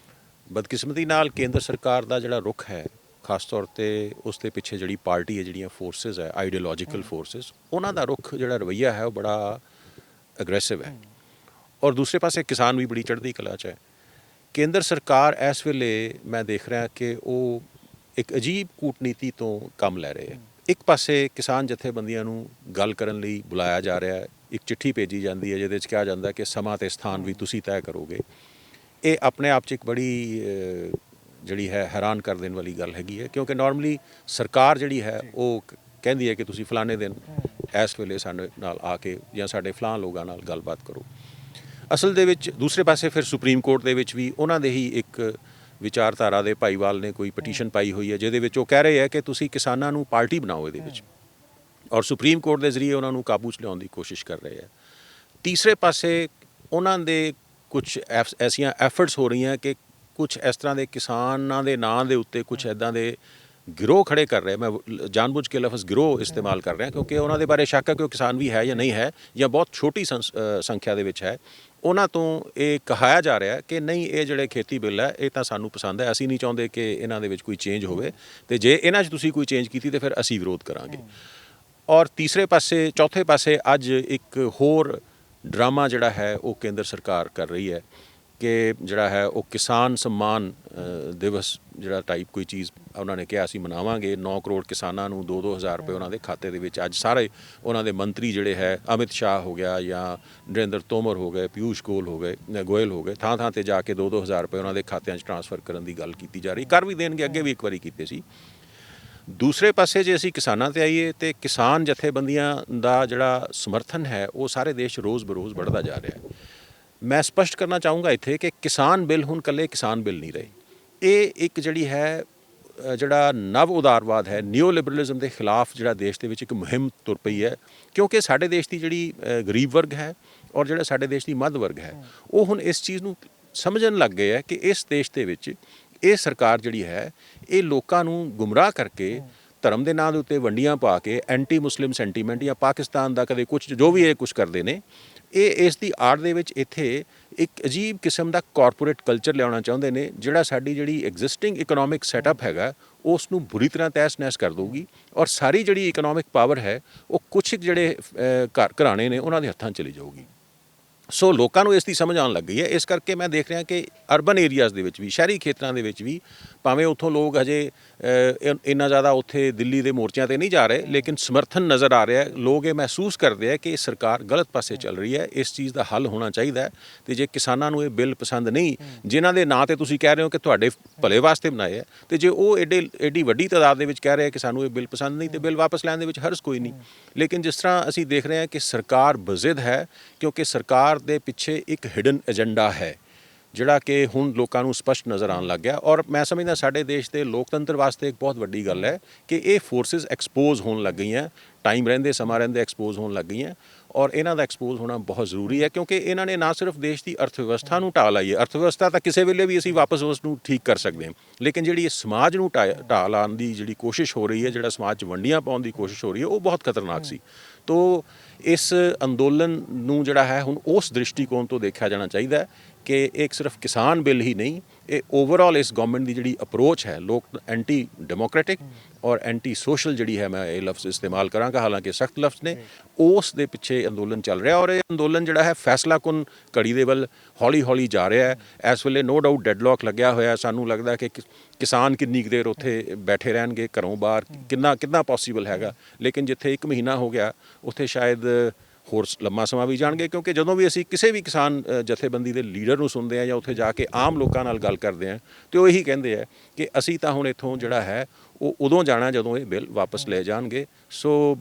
ਬਦਕਿਸਮਤੀ ਨਾਲ ਕੇਂਦਰ ਸਰਕਾਰ ਦਾ ਜਿਹੜਾ ਰੁਖ ਹੈ, ਖਾਸ ਤੌਰ 'ਤੇ ਉਸ ਦੇ ਪਿੱਛੇ ਜਿਹੜੀ ਪਾਰਟੀ ਹੈ, ਜਿਹੜੀਆਂ ਫੋਰਸਿਸ ਹੈ, ਆਈਡੀਓਲੋਜੀਕਲ ਫੋਰਸਿਸ, ਉਹਨਾਂ ਦਾ ਰੁਖ ਜਿਹੜਾ ਰਵੱਈਆ ਹੈ ਉਹ ਬੜਾ ਅਗਰੈਸਿਵ ਹੈ। ਔਰ ਦੂਸਰੇ ਪਾਸੇ ਕਿਸਾਨ ਵੀ ਬੜੀ ਚੜ੍ਹਦੀ ਕਲਾ 'ਚ ਹੈ। ਕੇਂਦਰ ਸਰਕਾਰ ਇਸ ਵੇਲੇ ਮੈਂ ਦੇਖ ਰਿਹਾ ਕਿ ਉਹ ਇੱਕ ਅਜੀਬ ਕੂਟਨੀਤੀ ਤੋਂ ਕੰਮ ਲੈ ਰਹੇ ਹੈ। ਇੱਕ ਪਾਸੇ ਕਿਸਾਨ ਜਥੇਬੰਦੀਆਂ ਨੂੰ ਗੱਲ ਕਰਨ ਲਈ ਬੁਲਾਇਆ ਜਾ ਰਿਹਾ ਹੈ, ਇੱਕ ਚਿੱਠੀ ਭੇਜੀ ਜਾਂਦੀ ਹੈ ਜਿਹਦੇ 'ਚ ਕਿਹਾ ਜਾਂਦਾ ਕਿ ਸਮਾਂ ਤੇ ਸਥਾਨ ਵੀ ਤੁਸੀਂ ਤੈਅ ਕਰੋਗੇ। ਇਹ ਆਪਣੇ ਆਪ 'ਚ ਇੱਕ ਬੜੀ ਜਿਹੜੀ ਹੈ ਹੈਰਾਨ ਕਰ ਦੇਣ ਵਾਲੀ ਗੱਲ ਹੈਗੀ ਹੈ, ਕਿਉਂਕਿ ਨਾਰਮਲੀ ਸਰਕਾਰ ਜਿਹੜੀ ਹੈ ਉਹ ਕਹਿੰਦੀ ਹੈ ਕਿ ਤੁਸੀਂ ਫਲਾਣੇ ਦਿਨ ਇਸ ਵੇਲੇ ਸਾਡੇ ਨਾਲ ਆ ਕੇ ਜਾਂ ਸਾਡੇ ਫਲਾਣ ਲੋਕਾਂ ਨਾਲ ਗੱਲਬਾਤ ਕਰੋ। ਅਸਲ ਦੇ ਵਿੱਚ ਦੂਸਰੇ ਪਾਸੇ ਫਿਰ ਸੁਪਰੀਮ ਕੋਰਟ ਦੇ ਵਿੱਚ ਵੀ ਉਹਨਾਂ ਦੇ ਹੀ ਇੱਕ ਵਿਚਾਰਧਾਰਾ ਦੇ ਭਾਈਵਾਲ ਨੇ ਕੋਈ ਪਟੀਸ਼ਨ ਪਾਈ ਹੋਈ ਹੈ, ਜਿਹਦੇ ਵਿੱਚ ਉਹ ਕਹਿ ਰਹੇ ਹੈ ਕਿ ਤੁਸੀਂ ਕਿਸਾਨਾਂ ਨੂੰ ਪਾਰਟੀ ਬਣਾਓ ਇਹਦੇ ਵਿੱਚ, ਔਰ ਸੁਪਰੀਮ ਕੋਰਟ ਦੇ ਜ਼ਰੀਏ ਉਹਨਾਂ ਨੂੰ ਕਾਬੂ 'ਚ ਲਿਆਉਣ ਦੀ ਕੋਸ਼ਿਸ਼ ਕਰ ਰਹੇ ਹੈ। ਤੀਸਰੇ ਪਾਸੇ ਉਹਨਾਂ ਦੇ ਕੁਝ ਐਸੀਆਂ ਐਫਰਟਸ ਹੋ ਰਹੀਆਂ ਕਿ ਕੁਝ ਇਸ ਤਰ੍ਹਾਂ ਦੇ ਕਿਸਾਨਾਂ ਦੇ ਨਾਂ ਦੇ ਉੱਤੇ ਕੁਝ ਇੱਦਾਂ ਦੇ ਗਿਰੋਹ ਖੜੇ ਕਰ ਰਹੇ। ਮੈਂ ਜਾਣਬੁੱਝ ਕੇ ਲਫ਼ਜ਼ ਗਿਰੋਹ ਇਸਤੇਮਾਲ ਕਰ ਰਿਹਾ ਕਿਉਂਕਿ ਉਹਨਾਂ ਦੇ ਬਾਰੇ ਸ਼ੱਕ ਹੈ ਕਿ ਉਹ ਕਿਸਾਨ ਵੀ ਹੈ ਜਾਂ ਨਹੀਂ ਹੈ, ਜਾਂ ਬਹੁਤ ਛੋਟੀ ਸੰਖਿਆ ਦੇ ਵਿੱਚ ਹੈ। ਉਹਨਾਂ ਤੋਂ ਇਹ ਕਹਾਇਆ ਜਾ ਰਿਹਾ ਕਿ ਨਹੀਂ, ਇਹ ਜਿਹੜੇ ਖੇਤੀ ਬਿੱਲ ਹੈ ਇਹ ਤਾਂ ਸਾਨੂੰ ਪਸੰਦ ਹੈ, ਅਸੀਂ ਨਹੀਂ ਚਾਹੁੰਦੇ ਕਿ ਇਹਨਾਂ ਦੇ ਵਿੱਚ ਕੋਈ ਚੇਂਜ ਹੋਵੇ, ਅਤੇ ਜੇ ਇਹਨਾਂ 'ਚ ਤੁਸੀਂ ਕੋਈ ਚੇਂਜ ਕੀਤੀ ਤਾਂ ਫਿਰ ਅਸੀਂ ਵਿਰੋਧ ਕਰਾਂਗੇ। ਔਰ ਤੀਸਰੇ ਪਾਸੇ, ਚੌਥੇ ਪਾਸੇ ਅੱਜ ਇੱਕ ਹੋਰ ਡਰਾਮਾ ਜਿਹੜਾ ਹੈ ਉਹ ਕੇਂਦਰ ਸਰਕਾਰ ਕਰ ਰਹੀ ਹੈ ਕਿ ਜਿਹੜਾ ਹੈ ਉਹ ਕਿਸਾਨ ਸਨਮਾਨ ਦਿਵਸ ਜਿਹੜਾ ਟਾਈਪ ਕੋਈ ਚੀਜ਼ ਉਹਨਾਂ ਨੇ ਕਿਹਾ ਅਸੀਂ ਮਨਾਵਾਂਗੇ। 9 ਕਰੋੜ ਕਿਸਾਨਾਂ ਨੂੰ 2-2 ਹਜ਼ਾਰ ਰੁਪਏ ਉਹਨਾਂ ਦੇ ਖਾਤੇ ਦੇ ਵਿੱਚ ਅੱਜ ਸਾਰੇ ਉਹਨਾਂ ਦੇ ਮੰਤਰੀ ਜਿਹੜੇ ਹੈ, ਅਮਿਤ ਸ਼ਾਹ ਹੋ ਗਿਆ ਜਾਂ ਨਰਿੰਦਰ ਤੋਮਰ ਹੋ ਗਏ, ਪਿਊਸ਼ ਗੋਇਲ ਹੋ ਗਏ, ਥਾਂ ਥਾਂ 'ਤੇ ਜਾ ਕੇ 2-2 ਹਜ਼ਾਰ ਰੁਪਏ ਉਹਨਾਂ ਦੇ ਖਾਤਿਆਂ 'ਚ ਟ੍ਰਾਂਸਫਰ ਕਰਨ ਦੀ ਗੱਲ ਕੀਤੀ ਜਾ ਰਹੀ। ਕਰ ਵੀ ਦੇਣਗੇ, ਅੱਗੇ ਵੀ ਇੱਕ ਵਾਰੀ ਕੀਤੇ ਸੀ। ਦੂਸਰੇ ਪਾਸੇ ਜੇ ਅਸੀਂ ਕਿਸਾਨਾਂ 'ਤੇ ਆਈਏ ਤਾਂ ਕਿਸਾਨ ਜਥੇਬੰਦੀਆਂ ਦਾ ਜਿਹੜਾ ਸਮਰਥਨ ਹੈ ਉਹ ਸਾਰੇ ਦੇਸ਼ ਰੋਜ਼ ਬਰੋਜ਼ ਵੱਧਦਾ ਜਾ ਰਿਹਾ ਹੈ। ਮੈਂ ਸਪਸ਼ਟ ਕਰਨਾ ਚਾਹੂੰਗਾ ਇੱਥੇ ਕਿ ਕਿਸਾਨ ਬਿੱਲ ਹੁਣ ਇਕੱਲੇ ਕਿਸਾਨ ਬਿੱਲ ਨਹੀਂ ਰਹੇ। ਇਹ ਇੱਕ ਜਿਹੜੀ ਹੈ ਜਿਹੜਾ ਨਵ ਉਦਾਰਵਾਦ ਹੈ, ਨਿਓ ਲਿਬਰਲਿਜ਼ਮ ਦੇ ਖਿਲਾਫ ਜਿਹੜਾ ਦੇਸ਼ ਦੇ ਵਿੱਚ ਇੱਕ ਮੁਹਿੰਮ ਤੁਰ ਪਈ ਹੈ, ਕਿਉਂਕਿ ਸਾਡੇ ਦੇਸ਼ ਦੀ ਜਿਹੜੀ ਗਰੀਬ ਵਰਗ ਹੈ ਔਰ ਜਿਹੜਾ ਸਾਡੇ ਦੇਸ਼ ਦੀ ਮੱਧ ਵਰਗ ਹੈ ਉਹ ਹੁਣ ਇਸ ਚੀਜ਼ ਨੂੰ ਸਮਝਣ ਲੱਗ ਗਏ ਹੈ ਕਿ ਇਸ ਦੇਸ਼ ਦੇ ਵਿੱਚ ਇਹ ਸਰਕਾਰ ਜਿਹੜੀ ਹੈ ਇਹ ਲੋਕਾਂ ਨੂੰ ਗੁੰਮਰਾਹ ਕਰਕੇ, ਧਰਮ ਦੇ ਨਾਂ ਦੇ ਉੱਤੇ ਵੰਡੀਆਂ ਪਾ ਕੇ, ਐਂਟੀ ਮੁਸਲਿਮ ਸੈਂਟੀਮੈਂਟ ਜਾਂ ਪਾਕਿਸਤਾਨ ਦਾ ਕਦੇ ਕੁਝ ਜੋ ਵੀ ਇਹ ਕੁਝ ਕਰਦੇ ਨੇ, ਇਹ ਇਸ ਦੀ ਆੜ ਦੇ ਵਿੱਚ ਇੱਥੇ ਇੱਕ ਅਜੀਬ ਕਿਸਮ ਦਾ ਕਾਰਪੋਰੇਟ ਕਲਚਰ ਲਿਆਉਣਾ ਚਾਹੁੰਦੇ ਨੇ, ਜਿਹੜਾ ਸਾਡੀ ਜਿਹੜੀ ਐਗਜ਼ਿਸਟਿੰਗ ਇਕਨੋਮਿਕ ਸੈਟਅਪ ਹੈਗਾ ਉਸ ਨੂੰ ਬੁਰੀ ਤਰ੍ਹਾਂ ਤਹਿਸ-ਨਹਿਸ ਕਰ ਦਊਗੀ, ਔਰ ਸਾਰੀ ਜਿਹੜੀ ਇਕਨੋਮਿਕ ਪਾਵਰ ਹੈ ਉਹ ਕੁਛ ਜਿਹੜੇ ਘਰਾਣੇ ਨੇ ਉਹਨਾਂ ਦੇ ਹੱਥਾਂ 'ਚ ਚਲੀ ਜਾਊਗੀ। ਸੋ ਲੋਕਾਂ ਨੂੰ ਇਸ ਦੀ ਸਮਝ ਆਉਣ ਲੱਗ ਗਈ ਹੈ। ਇਸ ਕਰਕੇ ਮੈਂ ਦੇਖ ਰਿਹਾ ਕਿ ਅਰਬਨ ਏਰੀਆਜ਼ ਦੇ ਵਿੱਚ ਵੀ, ਸ਼ਹਿਰੀ ਖੇਤਰਾਂ ਦੇ ਵਿੱਚ ਵੀ, ਭਾਵੇਂ ਉੱਥੋਂ ਲੋਕ ਹਜੇ ਇੰਨਾ ਜ਼ਿਆਦਾ ਉੱਥੇ ਦਿੱਲੀ ਦੇ ਮੋਰਚਿਆਂ 'ਤੇ ਨਹੀਂ ਜਾ ਰਹੇ, ਲੇਕਿਨ ਸਮਰਥਨ ਨਜ਼ਰ ਆ ਰਿਹਾ ਹੈ। ਲੋਕ ਇਹ ਮਹਿਸੂਸ ਕਰਦੇ ਹੈ ਕਿ ਇਹ ਸਰਕਾਰ ਗਲਤ ਪਾਸੇ ਚੱਲ ਰਹੀ ਹੈ, ਇਸ ਚੀਜ਼ ਦਾ ਹੱਲ ਹੋਣਾ ਚਾਹੀਦਾ ਹੈ। ਅਤੇ ਜੇ ਕਿਸਾਨਾਂ ਨੂੰ ਇਹ ਬਿੱਲ ਪਸੰਦ ਨਹੀਂ, ਜਿਨ੍ਹਾਂ ਦੇ ਨਾਂ 'ਤੇ ਤੁਸੀਂ ਕਹਿ ਰਹੇ ਹੋ ਕਿ ਤੁਹਾਡੇ ਭਲੇ ਵਾਸਤੇ ਬਣਾਏ ਹੈ, ਅਤੇ ਜੇ ਉਹ ਐਡੀ ਵੱਡੀ ਤਾਦਾਦ ਦੇ ਵਿੱਚ ਕਹਿ ਰਹੇ ਕਿ ਸਾਨੂੰ ਇਹ ਬਿੱਲ ਪਸੰਦ ਨਹੀਂ, ਅਤੇ ਬਿੱਲ ਵਾਪਸ ਲੈਣ ਦੇ ਵਿੱਚ ਹਰਜ਼ ਕੋਈ ਨਹੀਂ। ਲੇਕਿਨ ਜਿਸ ਤਰ੍ਹਾਂ ਅਸੀਂ ਦੇਖ ਰਹੇ ਹਾਂ ਕਿ ਸਰਕਾਰ ਬਜ਼ਿਦ ਹੈ, ਕਿਉਂਕਿ ਸਰਕਾਰ ਦੇ ਪਿੱਛੇ ਇੱਕ ਹਿਡਨ ਏਜੰਡਾ ਹੈ ਜਿਹੜਾ ਕਿ ਹੁਣ ਲੋਕਾਂ ਨੂੰ ਸਪਸ਼ਟ ਨਜ਼ਰ ਆਉਣ ਲੱਗ ਗਿਆ। ਔਰ ਮੈਂ ਸਮਝਦਾ ਸਾਡੇ ਦੇਸ਼ ਦੇ ਲੋਕਤੰਤਰ ਵਾਸਤੇ ਇੱਕ ਬਹੁਤ ਵੱਡੀ ਗੱਲ ਹੈ ਕਿ ਇਹ ਫੋਰਸਿਸ ਐਕਸਪੋਜ਼ ਹੋਣ ਲੱਗ ਗਈਆਂ, ਟਾਈਮ ਰਹਿੰਦੇ, ਸਮਾਂ ਰਹਿੰਦੇ ਐਕਸਪੋਜ਼ ਹੋਣ ਲੱਗ ਗਈਆਂ, ਔਰ ਇਹਨਾਂ ਦਾ ਐਕਸਪੋਜ਼ ਹੋਣਾ ਬਹੁਤ ਜ਼ਰੂਰੀ ਹੈ, ਕਿਉਂਕਿ ਇਹਨਾਂ ਨੇ ਨਾ ਸਿਰਫ ਦੇਸ਼ ਦੀ ਅਰਥ ਵਿਵਸਥਾ ਨੂੰ ਢਾਹ ਲਾਈ ਹੈ, ਅਰਥ ਵਿਵਸਥਾ ਤਾਂ ਕਿਸੇ ਵੇਲੇ ਵੀ ਅਸੀਂ ਵਾਪਸ ਉਸ ਨੂੰ ਠੀਕ ਕਰ ਸਕਦੇ ਹਾਂ, ਲੇਕਿਨ ਜਿਹੜੀ ਇਹ ਸਮਾਜ ਨੂੰ ਢਾਹ ਲਾਉਣ ਦੀ ਜਿਹੜੀ ਕੋਸ਼ਿਸ਼ ਹੋ ਰਹੀ ਹੈ, ਜਿਹੜਾ ਸਮਾਜ 'ਚ ਵੰਡੀਆਂ ਪਾਉਣ ਦੀ ਕੋਸ਼ਿਸ਼ ਹੋ ਰਹੀ ਹੈ, ਉਹ ਬਹੁਤ ਖਤਰਨਾਕ ਸੀ। ਤੋ ਇਸ ਅੰਦੋਲਨ ਨੂੰ ਜਿਹੜਾ ਹੈ ਹੁਣ ਉਸ ਦ੍ਰਿਸ਼ਟੀਕੋਣ ਤੋਂ ਦੇਖਿਆ ਜਾਣਾ ਚਾਹੀਦਾ ਹੈ ਕਿ ਇੱਕ ਸਿਰਫ ਕਿਸਾਨ ਬਿੱਲ ਹੀ ਨਹੀਂ, ਇਹ ਓਵਰਆਲ ਇਸ ਗਵਰਨਮੈਂਟ ਦੀ ਜਿਹੜੀ ਅਪਰੋਚ ਹੈ, ਲੋਕ ਐਂਟੀ ਡੈਮੋਕ੍ਰੈਟਿਕ ਔਰ ਐਂਟੀ ਸੋਸ਼ਲ ਜਿਹੜੀ ਹੈ, ਮੈਂ ਇਹ ਲਫ਼ਜ਼ ਇਸਤੇਮਾਲ ਕਰਾਂਗਾ, ਹਾਲਾਂਕਿ ਸਖਤ ਲਫ਼ਜ਼ ਨੇ, ਉਸ ਦੇ ਪਿੱਛੇ ਅੰਦੋਲਨ ਚੱਲ ਰਿਹਾ ਔਰ ਇਹ ਅੰਦੋਲਨ ਜਿਹੜਾ ਹੈ ਫੈਸਲਾਕੁਨ ਘੜੀ ਦੇ ਵੱਲ ਹੌਲੀ ਹੌਲੀ ਜਾ ਰਿਹਾ ਹੈ। ਇਸ ਵੇਲੇ ਨੋ ਡਾਊਟ ਡੈਡਲੌਕ ਲੱਗਿਆ ਹੋਇਆ, ਸਾਨੂੰ ਲੱਗਦਾ ਕਿ ਕਿਸਾਨ ਕਿੰਨੀ ਕੁ ਦੇਰ ਉੱਥੇ ਬੈਠੇ ਰਹਿਣਗੇ ਘਰੋਂ ਬਾਹਰ, ਕਿੰਨਾ ਪੋਸੀਬਲ ਹੈਗਾ, ਲੇਕਿਨ ਜਿੱਥੇ 1 ਮਹੀਨਾ ਹੋ ਗਿਆ ਉੱਥੇ ਸ਼ਾਇਦ ਹੋਰ ਲੰਮਾ ਸਮਾਂ ਵੀ ਜਾਣਗੇ, ਕਿਉਂਕਿ ਜਦੋਂ ਵੀ ਅਸੀਂ ਕਿਸੇ ਵੀ ਕਿਸਾਨ ਜਥੇਬੰਦੀ ਦੇ ਲੀਡਰ ਨੂੰ ਸੁਣਦੇ ਹਾਂ ਜਾਂ ਉੱਥੇ ਜਾ ਕੇ ਆਮ ਲੋਕਾਂ ਨਾਲ ਗੱਲ ਕਰਦੇ ਹਾਂ ਤੇ ਉਹ ਇਹੀ ਕਹਿੰਦੇ ਆ ਕਿ ਅਸੀਂ ਤਾਂ ਹੁਣ ਇੱਥੋਂ ਜਿਹੜਾ ਹੈ ਉਹ ਉਦੋਂ ਜਾਣਾ ਜਦੋਂ ਇਹ ਬਿੱਲ ਵਾਪਸ ਲੈ ਜਾਣਗੇ। ਸੋ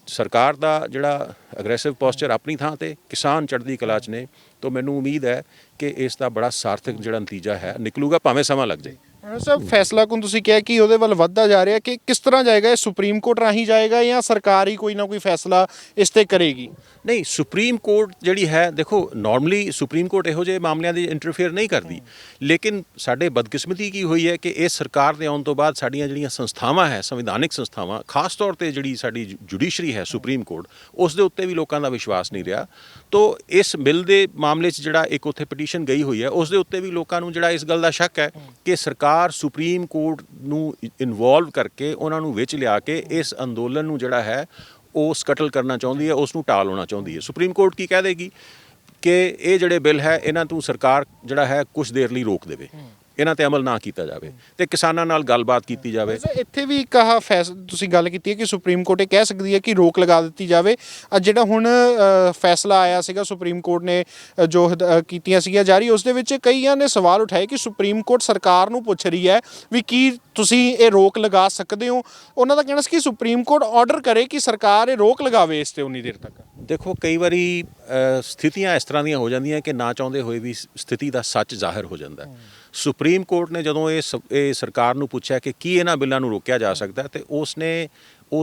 ਸਰਕਾਰ ਦਾ ਜਿਹੜਾ ਅਗਰੈਸਿਵ ਪੋਸਚਰ ਆਪਣੀ ਥਾਂ ਤੇ, ਕਿਸਾਨ ਚੜ੍ਹਦੀ ਕਲਾ 'ਚ ਨੇ, ਤਾਂ ਮੈਨੂੰ ਉਮੀਦ ਹੈ ਕਿ ਇਸ ਦਾ ਬੜਾ ਸਾਰਥਕ ਜਿਹੜਾ ਨਤੀਜਾ ਹੈ ਨਿਕਲੂਗਾ, ਭਾਵੇਂ ਸਮਾਂ ਲੱਗ ਜਾਏ। ਸਰ ਫੈਸਲਾਕੁਨ ਤੁਸੀਂ ਕਿਹਾ ਕਿ ਉਹਦੇ ਵੱਲ ਵੱਧਦਾ ਜਾ ਰਿਹਾ, ਕਿ ਕਿਸ ਤਰ੍ਹਾਂ ਜਾਏਗਾ, ਇਹ ਸੁਪਰੀਮ ਕੋਰਟ ਰਾਹੀਂ ਜਾਏਗਾ ਜਾਂ ਸਰਕਾਰ ਹੀ ਕੋਈ ਨਾ ਕੋਈ ਫੈਸਲਾ ਇਸ ਤੇ ਕਰੇਗੀ? ਨਹੀਂ, ਸੁਪਰੀਮ ਕੋਰਟ ਜਿਹੜੀ ਹੈ, ਦੇਖੋ ਨਾਰਮਲੀ ਸੁਪਰੀਮ ਕੋਰਟ ਇਹੋ ਜਿਹੇ ਮਾਮਲਿਆਂ ਦੀ ਇੰਟਰਫੇਅਰ ਨਹੀਂ ਕਰਦੀ, ਲੇਕਿਨ ਸਾਡੇ ਬਦਕਿਸਮਤੀ ਕੀ ਹੋਈ ਹੈ ਕਿ ਇਸ ਸਰਕਾਰ ਦੇ ਆਉਣ ਤੋਂ ਬਾਅਦ ਸਾਡੀਆਂ ਜਿਹੜੀਆਂ ਸੰਸਥਾਵਾਂ ਹੈ, ਸੰਵਿਧਾਨਿਕ ਸੰਸਥਾਵਾਂ, ਖਾਸ ਤੌਰ ਤੇ ਜਿਹੜੀ ਸਾਡੀ ਜੁਡੀਸ਼ਰੀ ਹੈ, ਸੁਪਰੀਮ ਕੋਰਟ, ਉਸ ਦੇ ਉੱਤੇ ਵੀ ਲੋਕਾਂ ਦਾ ਵਿਸ਼ਵਾਸ ਨਹੀਂ ਰਿਹਾ। ਤੋ ਇਸ ਬਿੱਲ ਦੇ ਮਾਮਲੇ 'ਚ ਜਿਹੜਾ ਇੱਕ ਉੱਥੇ ਪਟੀਸ਼ਨ ਗਈ ਹੋਈ ਹੈ, ਉਸ ਦੇ ਉੱਤੇ ਵੀ ਲੋਕਾਂ ਨੂੰ ਜਿਹੜਾ ਇਸ ਗੱਲ ਦਾ ਸ਼ੱਕ ਹੈ ਕਿ ਸਰਕਾਰ ਸੁਪਰੀਮ ਕੋਰਟ ਨੂੰ ਇਨਵੋਲਵ ਕਰਕੇ ਉਹਨਾਂ ਨੂੰ ਵਿੱਚ ਲਿਆ ਕੇ ਇਸ ਅੰਦੋਲਨ ਨੂੰ ਜਿਹੜਾ ਹੈ ਉਹ ਸਕਟਲ ਕਰਨਾ ਚਾਹੁੰਦੀ ਹੈ, ਉਸ ਨੂੰ ਟਾਲ ਹੋਣਾ ਚਾਹੁੰਦੀ ਹੈ। ਸੁਪਰੀਮ ਕੋਰਟ ਕੀ ਕਹਿ ਦੇਗੀ ਕਿ ਇਹ ਜਿਹੜੇ ਬਿੱਲ ਹੈ ਇਹਨਾਂ ਤੋਂ ਸਰਕਾਰ ਜਿਹੜਾ ਹੈ ਕੁਝ ਦੇਰ ਲਈ ਰੋਕ ਦੇਵੇ, ਇਹਨਾਂ ਤੇ ਅਮਲ ਨਾ ਕੀਤਾ ਜਾਵੇ ਤੇ ਕਿਸਾਨਾਂ ਨਾਲ ਗੱਲਬਾਤ ਕੀਤੀ ਜਾਵੇ। ਇੱਥੇ ਵੀ ਇੱਕ ਤੁਸੀਂ ਗੱਲ ਕੀਤੀ ਹੈ ਕਿ ਸੁਪਰੀਮ ਕੋਰਟ ਇਹ ਕਹਿ ਸਕਦੀ ਹੈ ਕਿ ਰੋਕ ਲਗਾ ਦਿੱਤੀ ਜਾਵੇ। ਜਿਹੜਾ ਹੁਣ ਫੈਸਲਾ ਆਇਆ ਸੀਗਾ ਸੁਪਰੀਮ ਕੋਰਟ ਨੇ ਜੋ ਕੀਤੀਆਂ ਸੀਗੀਆਂ ਜਾਰੀ, ਉਸ ਦੇ ਵਿੱਚ ਕਈਆਂ ਨੇ ਸਵਾਲ ਉਠਾਏ ਕਿ ਸੁਪਰੀਮ ਕੋਰਟ ਸਰਕਾਰ ਨੂੰ ਪੁੱਛ ਰਹੀ ਹੈ ਵੀ ਕੀ ਤੁਸੀਂ ਇਹ ਰੋਕ ਲਗਾ ਸਕਦੇ ਹੋ। ਉਹਨਾਂ ਦਾ ਕਹਿਣਾ ਸੀ ਕਿ ਸੁਪਰੀਮ ਕੋਰਟ ਆਰਡਰ ਕਰੇ ਕਿ ਸਰਕਾਰ ਇਹ ਰੋਕ ਲਗਾਵੇ ਇਸ ਤੇ ਉਨੀ ਦੇਰ ਤੱਕ। ਦੇਖੋ ਕਈ ਵਾਰੀ ਸਥਿਤੀਆਂ ਇਸ ਤਰ੍ਹਾਂ ਦੀਆਂ ਹੋ ਜਾਂਦੀਆਂ ਕਿ ਨਾ ਚਾਹੁੰਦੇ ਹੋਏ ਵੀ ਸਥਿਤੀ ਦਾ ਸੱਚ ਜ਼ਾਹਿਰ ਹੋ ਜਾਂਦਾ। ਸੁਪਰੀਮ ਕੋਰਟ ਨੇ ਜਦੋਂ ਇਹ ਸਰਕਾਰ ਨੂੰ ਪੁੱਛਿਆ ਕਿ ਕੀ ਇਹਨਾਂ ਬਿੱਲਾਂ ਨੂੰ ਰੋਕਿਆ ਜਾ ਸਕਦਾ, ਤੇ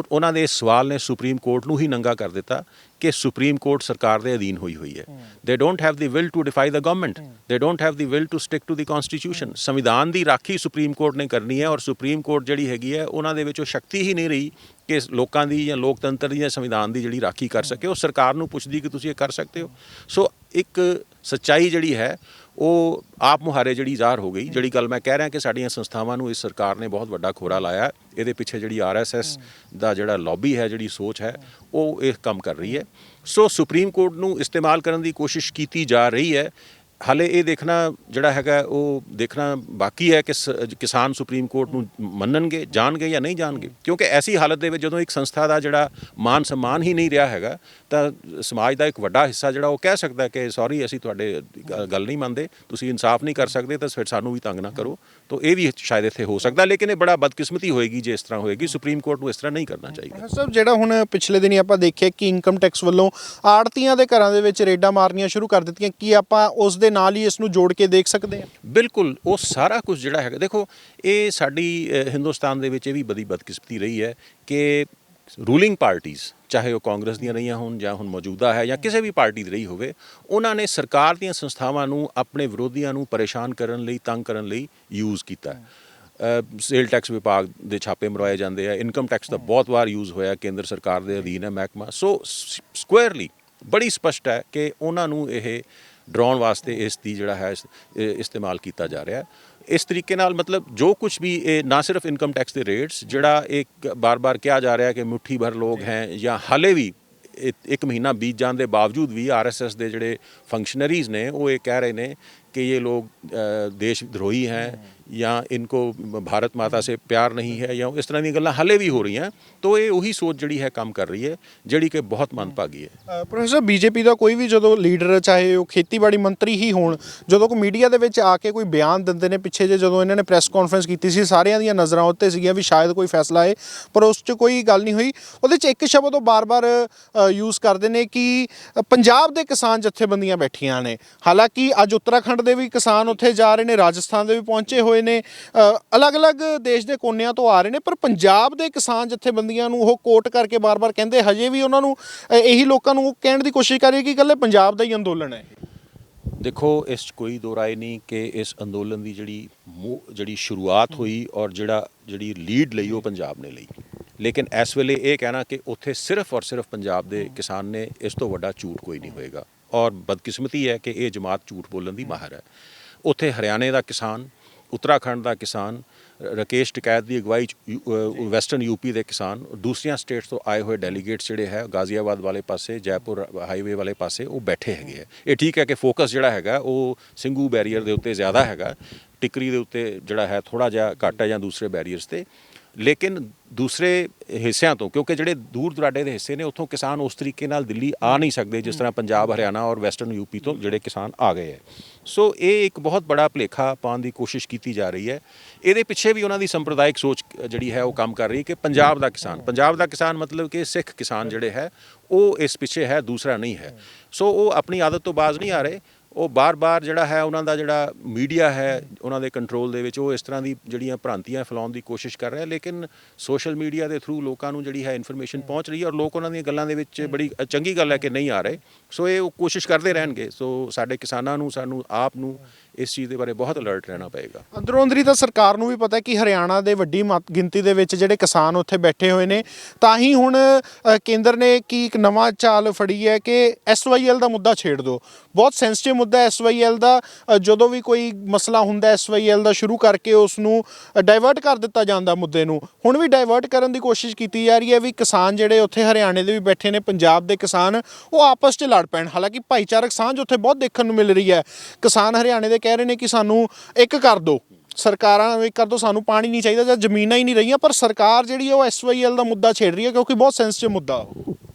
ਉਹਨਾਂ ਦੇ ਇਸ ਸਵਾਲ ਨੇ ਸੁਪਰੀਮ ਕੋਰਟ ਨੂੰ ਹੀ ਨੰਗਾ ਕਰ ਦਿੱਤਾ ਕਿ ਸੁਪਰੀਮ ਕੋਰਟ ਸਰਕਾਰ ਦੇ ਅਧੀਨ ਹੋਈ ਹੈ। They don't have the will to defy the government, they don't have the will to stick to the constitution. ਸੰਵਿਧਾਨ ਦੀ ਰਾਖੀ ਸੁਪਰੀਮ ਕੋਰਟ ਨੇ ਕਰਨੀ ਹੈ ਔਰ ਸੁਪਰੀਮ ਕੋਰਟ ਜਿਹੜੀ ਹੈਗੀ ਹੈ ਉਹਨਾਂ ਦੇ ਵਿੱਚ ਉਹ ਸ਼ਕਤੀ ਹੀ ਨਹੀਂ ਰਹੀ ਕਿ ਲੋਕਾਂ ਦੀ ਜਾਂ ਲੋਕਤੰਤਰ ਦੀ ਜਾਂ ਸੰਵਿਧਾਨ ਦੀ ਜਿਹੜੀ ਰਾਖੀ ਕਰ ਸਕੇ। ਉਹ ਸਰਕਾਰ ਨੂੰ ਪੁੱਛਦੀ ਕਿ ਤੁਸੀਂ ਇਹ ਕਰ ਸਕਦੇ ਹੋ। ਸੋ ਇੱਕ ਸੱਚਾਈ ਜਿਹੜੀ ਹੈ ਉਹ ਆਪ ਮੁਹਾਰੇ ਜਿਹੜੀ ਜ਼ਾਹਰ ਹੋ ਗਈ। ਜਿਹੜੀ ਗੱਲ ਮੈਂ ਕਹਿ ਰਿਹਾ ਕਿ ਸਾਡੀਆਂ ਸੰਸਥਾਵਾਂ ਨੂੰ ਇਸ ਸਰਕਾਰ ਨੇ ਬਹੁਤ ਵੱਡਾ ਖੋਰਾ ਲਾਇਆ, ਇਹਦੇ ਪਿੱਛੇ ਜਿਹੜੀ RSS ਦਾ ਜਿਹੜਾ ਲੌਬੀ ਹੈ, ਜਿਹੜੀ ਸੋਚ ਹੈ, ਉਹ ਇਹ ਕੰਮ ਕਰ ਰਹੀ ਹੈ। ਸੋ ਸੁਪਰੀਮ ਕੋਰਟ ਨੂੰ ਇਸਤੇਮਾਲ ਕਰਨ ਦੀ ਕੋਸ਼ਿਸ਼ ਕੀਤੀ ਜਾ ਰਹੀ ਹੈ। ਹਾਲੇ ਇਹ ਦੇਖਣਾ ਜਿਹੜਾ ਹੈਗਾ ਉਹ ਦੇਖਣਾ ਬਾਕੀ ਹੈ ਕਿ ਕਿਸਾਨ ਸੁਪਰੀਮ ਕੋਰਟ ਨੂੰ ਮੰਨਣਗੇ, ਜਾਣਗੇ ਜਾਂ ਨਹੀਂ ਜਾਣਗੇ, ਕਿਉਂਕਿ ਐਸੀ ਹਾਲਤ ਦੇ ਵਿੱਚ ਜਦੋਂ ਇੱਕ ਸੰਸਥਾ ਦਾ ਜਿਹੜਾ ਮਾਨ ਸਨਮਾਨ ਹੀ ਨਹੀਂ ਰਿਹਾ ਹੈਗਾ ਤਾਂ ਸਮਾਜ ਦਾ ਇੱਕ ਵੱਡਾ ਹਿੱਸਾ ਜਿਹੜਾ ਉਹ ਕਹਿ ਸਕਦਾ ਕਿ ਸੌਰੀ ਅਸੀਂ ਤੁਹਾਡੇ ਗੱਲ ਨਹੀਂ ਮੰਨਦੇ, ਤੁਸੀਂ ਇਨਸਾਫ ਨਹੀਂ ਕਰ ਸਕਦੇ ਤਾਂ ਫਿਰ ਸਾਨੂੰ ਵੀ ਤੰਗ ਨਾ ਕਰੋ। ਤਾਂ ਇਹ ਵੀ ਸ਼ਾਇਦ ਇੱਥੇ ਹੋ ਸਕਦਾ, ਲੇਕਿਨ ਇਹ ਬੜਾ ਬਦਕਿਸਮਤੀ ਹੋਏਗੀ ਜੇ ਇਸ ਤਰ੍ਹਾਂ ਹੋਏਗੀ। ਸੁਪਰੀਮ ਕੋਰਟ ਨੂੰ ਇਸ ਤਰ੍ਹਾਂ ਨਹੀਂ ਕਰਨਾ ਚਾਹੀਦਾ। ਸਰ ਜਿਹੜਾ ਹੁਣ ਪਿਛਲੇ ਦਿਨੀ ਆਪਾਂ ਦੇਖਿਆ ਕਿ ਇਨਕਮ ਟੈਕਸ ਵੱਲੋਂ ਆੜਤੀਆਂ ਦੇ ਘਰਾਂ ਦੇ ਵਿੱਚ ਰੇਡਾਂ ਮਾਰਨੀਆਂ ਸ਼ੁਰੂ ਕਰ ਦਿੱਤੀਆਂ, ਕੀ ਆਪਾਂ ਉਸ ਦੇ ਨਾਲ ਹੀ ਇਸ ਨੂੰ ਜੋੜ ਕੇ ਦੇਖ ਸਕਦੇ ਹਾਂ? ਬਿਲਕੁਲ, ਉਹ ਸਾਰਾ ਕੁਝ ਜਿਹੜਾ ਹੈਗਾ, ਦੇਖੋ ਇਹ ਸਾਡੀ ਹਿੰਦੁਸਤਾਨ ਦੇ ਵਿੱਚ ਇਹ ਵੀ ਬੜੀ ਬਦਕਿਸਮਤੀ ਰਹੀ ਹੈ ਕਿ ਰੂਲਿੰਗ ਪਾਰਟੀਜ਼, ਚਾਹੇ ਉਹ ਕਾਂਗਰਸ ਦੀਆਂ ਰਹੀਆਂ ਹੋਣ ਜਾਂ ਹੁਣ ਮੌਜੂਦਾ ਹੈ ਜਾਂ ਕਿਸੇ ਵੀ ਪਾਰਟੀ ਦੀ ਰਹੀ ਹੋਵੇ, ਉਹਨਾਂ ਨੇ ਸਰਕਾਰ ਦੀਆਂ ਸੰਸਥਾਵਾਂ ਨੂੰ ਆਪਣੇ ਵਿਰੋਧੀਆਂ ਨੂੰ ਪਰੇਸ਼ਾਨ ਕਰਨ ਲਈ, ਤੰਗ ਕਰਨ ਲਈ ਯੂਜ਼ ਕੀਤਾ। ਸੇਲ ਟੈਕਸ ਵਿਭਾਗ ਦੇ ਛਾਪੇ ਮਰਵਾਏ ਜਾਂਦੇ ਆ, ਇਨਕਮ ਟੈਕਸ ਦਾ ਬਹੁਤ ਵਾਰ ਯੂਜ਼ ਹੋਇਆ, ਕੇਂਦਰ ਸਰਕਾਰ ਦੇ ਅਧੀਨ ਹੈ ਮਹਿਕਮਾ। ਸੋ ਸਕੁਅਰਲੀ ਬੜੀ ਸਪਸ਼ਟ ਹੈ ਕਿ ਉਹਨਾਂ ਨੂੰ ਇਹ ਡਰਾਉਣ ਵਾਸਤੇ ਇਸ ਦੀ ਜਿਹੜਾ ਹੈ ਇਸਤੇਮਾਲ ਕੀਤਾ ਜਾ ਰਿਹਾ। ਇਸ ਤਰੀਕੇ ਨਾਲ ਮਤਲਬ ਜੋ ਕੁਝ ਵੀ ਇਹ ਨਾ ਸਿਰਫ ਇਨਕਮ ਟੈਕਸ ਦੇ ਰੇਟਸ, ਜਿਹੜਾ ਇੱਕ ਬਾਰ-ਬਾਰ ਕਿਹਾ ਜਾ ਰਿਹਾ ਕਿ ਮੁੱਠੀ ਭਰ ਲੋਕ ਹੈ, ਜਾਂ ਹਾਲੇ ਵੀ 1 ਮਹੀਨਾ ਬੀਤ ਜਾਣ ਦੇ ਬਾਵਜੂਦ ਵੀ RSS ਦੇ ਜਿਹੜੇ ਫੰਕਸ਼ਨਰੀਜ਼ ਨੇ ਉਹ ਇਹ ਕਹਿ ਰਹੇ ਨੇ कि ये लोग देशद्रोही हैं या इनको भारत माता से प्यार नहीं है या इस तरह दी गल्लां हाले भी हो रही हैं। तो ये वही सोच जिहड़ी है काम कर रही है, जिहड़ी कि बहुत मनभागी है। प्रोफेसर बीजेपी ਦਾ ਕੋਈ ਵੀ ਜਦੋਂ ਲੀਡਰ, ਚਾਹੇ ਉਹ ਖੇਤੀਬਾੜੀ ਮੰਤਰੀ ਹੀ ਹੋਣ, ਜਦੋਂ ਕੋਈ ਮੀਡੀਆ ਦੇ ਵਿੱਚ ਆ ਕੇ ਕੋਈ ਬਿਆਨ ਦਿੰਦੇ ਨੇ, ਪਿੱਛੇ ਜਦੋਂ ਇਹਨਾਂ ਨੇ ਪ੍ਰੈਸ ਕਾਨਫਰੰਸ ਕੀਤੀ ਸੀ ਸਾਰਿਆਂ ਦੀਆਂ ਨਜ਼ਰਾਂ ਉੱਤੇ ਸੀਗੀਆਂ ਵੀ ਸ਼ਾਇਦ ਕੋਈ ਫੈਸਲਾ ਆਏ, ਪਰ ਉਸ 'ਚ ਕੋਈ ਗੱਲ ਨਹੀਂ ਹੋਈ। ਉਹਦੇ 'ਚ ਇੱਕ ਸ਼ਬਦ ਉਹ ਬਾਰ-ਬਾਰ ਯੂਜ਼ ਕਰਦੇ ਨੇ ਕਿ ਪੰਜਾਬ ਦੇ ਕਿਸਾਨ ਜਥੇਬੰਦੀਆਂ ਬੈਠੀਆਂ ਨੇ। ਹਾਲਾਂਕਿ ਅੱਜ ਉੱਤਰਾਖੰਡ ਦੇ ਵੀ ਕਿਸਾਨ ਉੱਥੇ ਜਾ ਰਹੇ ਨੇ, ਰਾਜਸਥਾਨ ਦੇ ਵੀ ਪਹੁੰਚੇ ਹੋਏ ਨੇ, ਅਲੱਗ-ਅਲੱਗ ਦੇਸ਼ ਦੇ ਕੋਨਿਆਂ ਤੋਂ ਆ ਰਹੇ ਨੇ, ਪਰ ਪੰਜਾਬ ਦੇ ਕਿਸਾਨ ਜਥੇਬੰਦੀਆਂ ਨੂੰ ਉਹ ਕੋਟ ਕਰਕੇ ਬਾਰ-ਬਾਰ ਕਹਿੰਦੇ, ਹਜੇ ਵੀ ਉਹਨਾਂ ਨੂੰ ਇਹੀ ਲੋਕਾਂ ਨੂੰ ਕਹਿਣ ਦੀ ਕੋਸ਼ਿਸ਼ ਕਰ ਰਹੀ ਕਿ ਇਕੱਲੇ ਪੰਜਾਬ ਦਾ ਹੀ ਅੰਦੋਲਨ ਹੈ। ਦੇਖੋ ਇਸ 'ਚ ਕੋਈ ਦੋ ਰਾਏ ਨਹੀਂ ਕਿ ਇਸ ਅੰਦੋਲਨ ਦੀ ਜਿਹੜੀ ਸ਼ੁਰੂਆਤ ਹੋਈ ਔਰ ਜਿਹੜੀ ਲੀਡ ਲਈ ਉਹ ਪੰਜਾਬ ਨੇ ਲਈ, ਲੇਕਿਨ ਇਸ ਵੇਲੇ ਇਹ ਕਹਿਣਾ ਕਿ ਉੱਥੇ ਸਿਰਫ ਔਰ ਸਿਰਫ ਪੰਜਾਬ ਦੇ ਕਿਸਾਨ ਨੇ, ਇਸ ਤੋਂ ਵੱਡਾ ਝੂਠ ਕੋਈ ਨਹੀਂ ਹੋਏਗਾ। ਔਰ ਬਦਕਿਸਮਤੀ ਹੈ ਕਿ ਇਹ ਜਮਾਤ ਝੂਠ ਬੋਲਣ ਦੀ ਮਾਹਰ ਹੈ। ਉੱਥੇ ਹਰਿਆਣੇ ਦਾ ਕਿਸਾਨ, ਉੱਤਰਾਖੰਡ ਦਾ ਕਿਸਾਨ, ਰਾਕੇਸ਼ ਟਿਕੈਤ ਦੀ ਅਗਵਾਈ 'ਚ ਵੈਸਟਰਨ ਯੂਪੀ ਦੇ ਕਿਸਾਨ, ਦੂਸਰੀਆਂ ਸਟੇਟਸ ਤੋਂ ਆਏ ਹੋਏ ਡੈਲੀਗੇਟਸ ਜਿਹੜੇ ਹੈ ਗਾਜ਼ੀਆਬਾਦ ਵਾਲੇ ਪਾਸੇ, ਜੈਪੁਰ ਹਾਈਵੇ ਵਾਲੇ ਪਾਸੇ ਉਹ ਬੈਠੇ ਹੈਗੇ ਆ। ਇਹ ਠੀਕ ਹੈ ਕਿ ਫੋਕਸ ਜਿਹੜਾ ਹੈਗਾ ਉਹ ਸਿੰਘੂ ਬੈਰੀਅਰ ਦੇ ਉੱਤੇ ਜ਼ਿਆਦਾ ਹੈਗਾ, ਟਿਕਰੀ ਦੇ ਉੱਤੇ ਜਿਹੜਾ ਹੈ ਥੋੜ੍ਹਾ ਜਿਹਾ ਘੱਟ ਹੈ ਜਾਂ ਦੂਸਰੇ ਬੈਰੀਅਰਸ 'ਤੇ। ਲੇਕਿਨ ਦੂਸਰੇ ਹਿੱਸਿਆਂ ਤੋਂ, ਕਿਉਂਕਿ ਜਿਹੜੇ ਦੂਰ ਦੁਰਾਡੇ ਦੇ ਹਿੱਸੇ ਨੇ ਉੱਥੋਂ ਕਿਸਾਨ ਉਸ ਤਰੀਕੇ ਨਾਲ ਦਿੱਲੀ ਆ ਨਹੀਂ ਸਕਦੇ ਜਿਸ ਤਰ੍ਹਾਂ ਪੰਜਾਬ, ਹਰਿਆਣਾ ਔਰ ਵੈਸਟਰਨ ਯੂਪੀ ਤੋਂ ਜਿਹੜੇ ਕਿਸਾਨ ਆ ਗਏ ਹੈ। ਸੋ ਇਹ ਇੱਕ ਬਹੁਤ ਬੜਾ ਭੁਲੇਖਾ ਪਾਉਣ ਦੀ ਕੋਸ਼ਿਸ਼ ਕੀਤੀ ਜਾ ਰਹੀ ਹੈ। ਇਹਦੇ ਪਿੱਛੇ ਵੀ ਉਹਨਾਂ ਦੀ ਸੰਪਰਦਾਇਕ ਸੋਚ ਜਿਹੜੀ ਹੈ ਉਹ ਕੰਮ ਕਰ ਰਹੀ ਹੈ ਕਿ ਪੰਜਾਬ ਦਾ ਕਿਸਾਨ ਮਤਲਬ ਕਿ ਸਿੱਖ ਕਿਸਾਨ ਜਿਹੜੇ ਹੈ ਉਹ ਇਸ ਪਿੱਛੇ ਹੈ, ਦੂਸਰਾ ਨਹੀਂ ਹੈ। ਸੋ ਉਹ ਆਪਣੀ ਆਦਤ ਤੋਂ ਬਾਜ਼ ਨਹੀਂ ਆ ਰਹੇ। ਉਹ ਬਾਰ-ਬਾਰ ਜਿਹੜਾ ਹੈ ਉਹਨਾਂ ਦਾ ਜਿਹੜਾ ਮੀਡੀਆ ਹੈ ਉਹਨਾਂ ਦੇ ਕੰਟਰੋਲ ਦੇ ਵਿੱਚ, ਉਹ ਇਸ ਤਰ੍ਹਾਂ ਦੀ ਜਿਹੜੀਆਂ ਭ੍ਰਾਂਤੀਆਂ ਫੈਲਾਉਣ ਦੀ ਕੋਸ਼ਿਸ਼ ਕਰ ਰਿਹਾ। ਲੇਕਿਨ ਸੋਸ਼ਲ ਮੀਡੀਆ ਦੇ ਥਰੂ ਲੋਕਾਂ ਨੂੰ ਜਿਹੜੀ ਹੈ ਇਨਫੋਰਮੇਸ਼ਨ ਪਹੁੰਚ ਰਹੀ ਹੈ ਔਰ ਲੋਕ ਉਹਨਾਂ ਦੀਆਂ ਗੱਲਾਂ ਦੇ ਵਿੱਚ ਬੜੀ ਚੰਗੀ ਗੱਲ ਹੈ ਕਿ ਨਹੀਂ ਆ ਰਹੇ। ਸੋ ਇਹ ਉਹ ਕੋਸ਼ਿਸ਼ ਕਰਦੇ ਰਹਿਣਗੇ। ਸੋ ਸਾਡੇ ਕਿਸਾਨਾਂ ਨੂੰ, ਸਾਨੂੰ ਆਪ ਨੂੰ ਇਸ ਚੀਜ਼ ਦੇ ਬਾਰੇ ਬਹੁਤ ਅਲਰਟ ਰਹਿਣਾ ਪਏਗਾ। ਅੰਦਰੋਂ ਅੰਦਰੀ ਤਾਂ ਸਰਕਾਰ ਨੂੰ ਵੀ ਪਤਾ ਕਿ ਹਰਿਆਣਾ ਦੇ ਵੱਡੀ ਗਿਣਤੀ ਦੇ ਵਿੱਚ ਜਿਹੜੇ ਕਿਸਾਨ ਉੱਥੇ ਬੈਠੇ ਹੋਏ ਨੇ, ਤਾਂ ਹੀ ਹੁਣ ਕੇਂਦਰ ਨੇ ਕੀ ਇੱਕ ਨਵਾਂ ਚਾਲ ਫੜੀ ਹੈ ਕਿ SYL ਦਾ ਮੁੱਦਾ ਛੇੜ ਦਿਓ। ਬਹੁਤ ਸੈਂਸਿਟਿਵ ਮੁੱਦਾ SYL ਦਾ। ਜਦੋਂ ਵੀ ਕੋਈ ਮਸਲਾ ਹੁੰਦਾ SYL ਦਾ ਸ਼ੁਰੂ ਕਰਕੇ ਉਸ ਨੂੰ ਡਾਇਵਰਟ ਕਰ ਦਿੱਤਾ ਜਾਂਦਾ ਮੁੱਦੇ ਨੂੰ। ਹੁਣ ਵੀ ਡਾਇਵਰਟ ਕਰਨ ਦੀ ਕੋਸ਼ਿਸ਼ ਕੀਤੀ ਜਾ ਰਹੀ ਹੈ ਵੀ ਕਿਸਾਨ ਜਿਹੜੇ ਉੱਥੇ ਹਰਿਆਣੇ ਦੇ ਵੀ ਬੈਠੇ ਨੇ, ਪੰਜਾਬ ਦੇ ਕਿਸਾਨ, ਉਹ ਆਪਸ 'ਚ ਲੜ ਪੈਣ। ਹਾਲਾਂਕਿ ਭਾਈਚਾਰਕ ਸਾਂਝ ਉੱਥੇ ਬਹੁਤ ਦੇਖਣ ਨੂੰ ਮਿਲ ਰਹੀ ਹੈ। ਕਿਸਾਨ ਹਰਿਆਣੇ ਦੇ ਕਹਿ ਰਹੇ ਨੇ ਕਿ ਸਾਨੂੰ ਇੱਕ ਕਰ ਦਿਓ, ਸਰਕਾਰਾਂ ਇੱਕ ਕਰ ਦਿਓ, ਸਾਨੂੰ ਪਾਣੀ ਨਹੀਂ ਚਾਹੀਦਾ ਜਾਂ ਜ਼ਮੀਨਾਂ ਹੀ ਨਹੀਂ ਰਹੀਆਂ। ਪਰ ਸਰਕਾਰ ਜਿਹੜੀ ਹੈ ਉਹ SYL ਦਾ ਮੁੱਦਾ ਛੇੜ ਰਹੀ ਹੈ ਕਿਉਂਕਿ ਬਹੁਤ ਸੈਂਸਿਟਿਵ ਮੁੱਦਾ।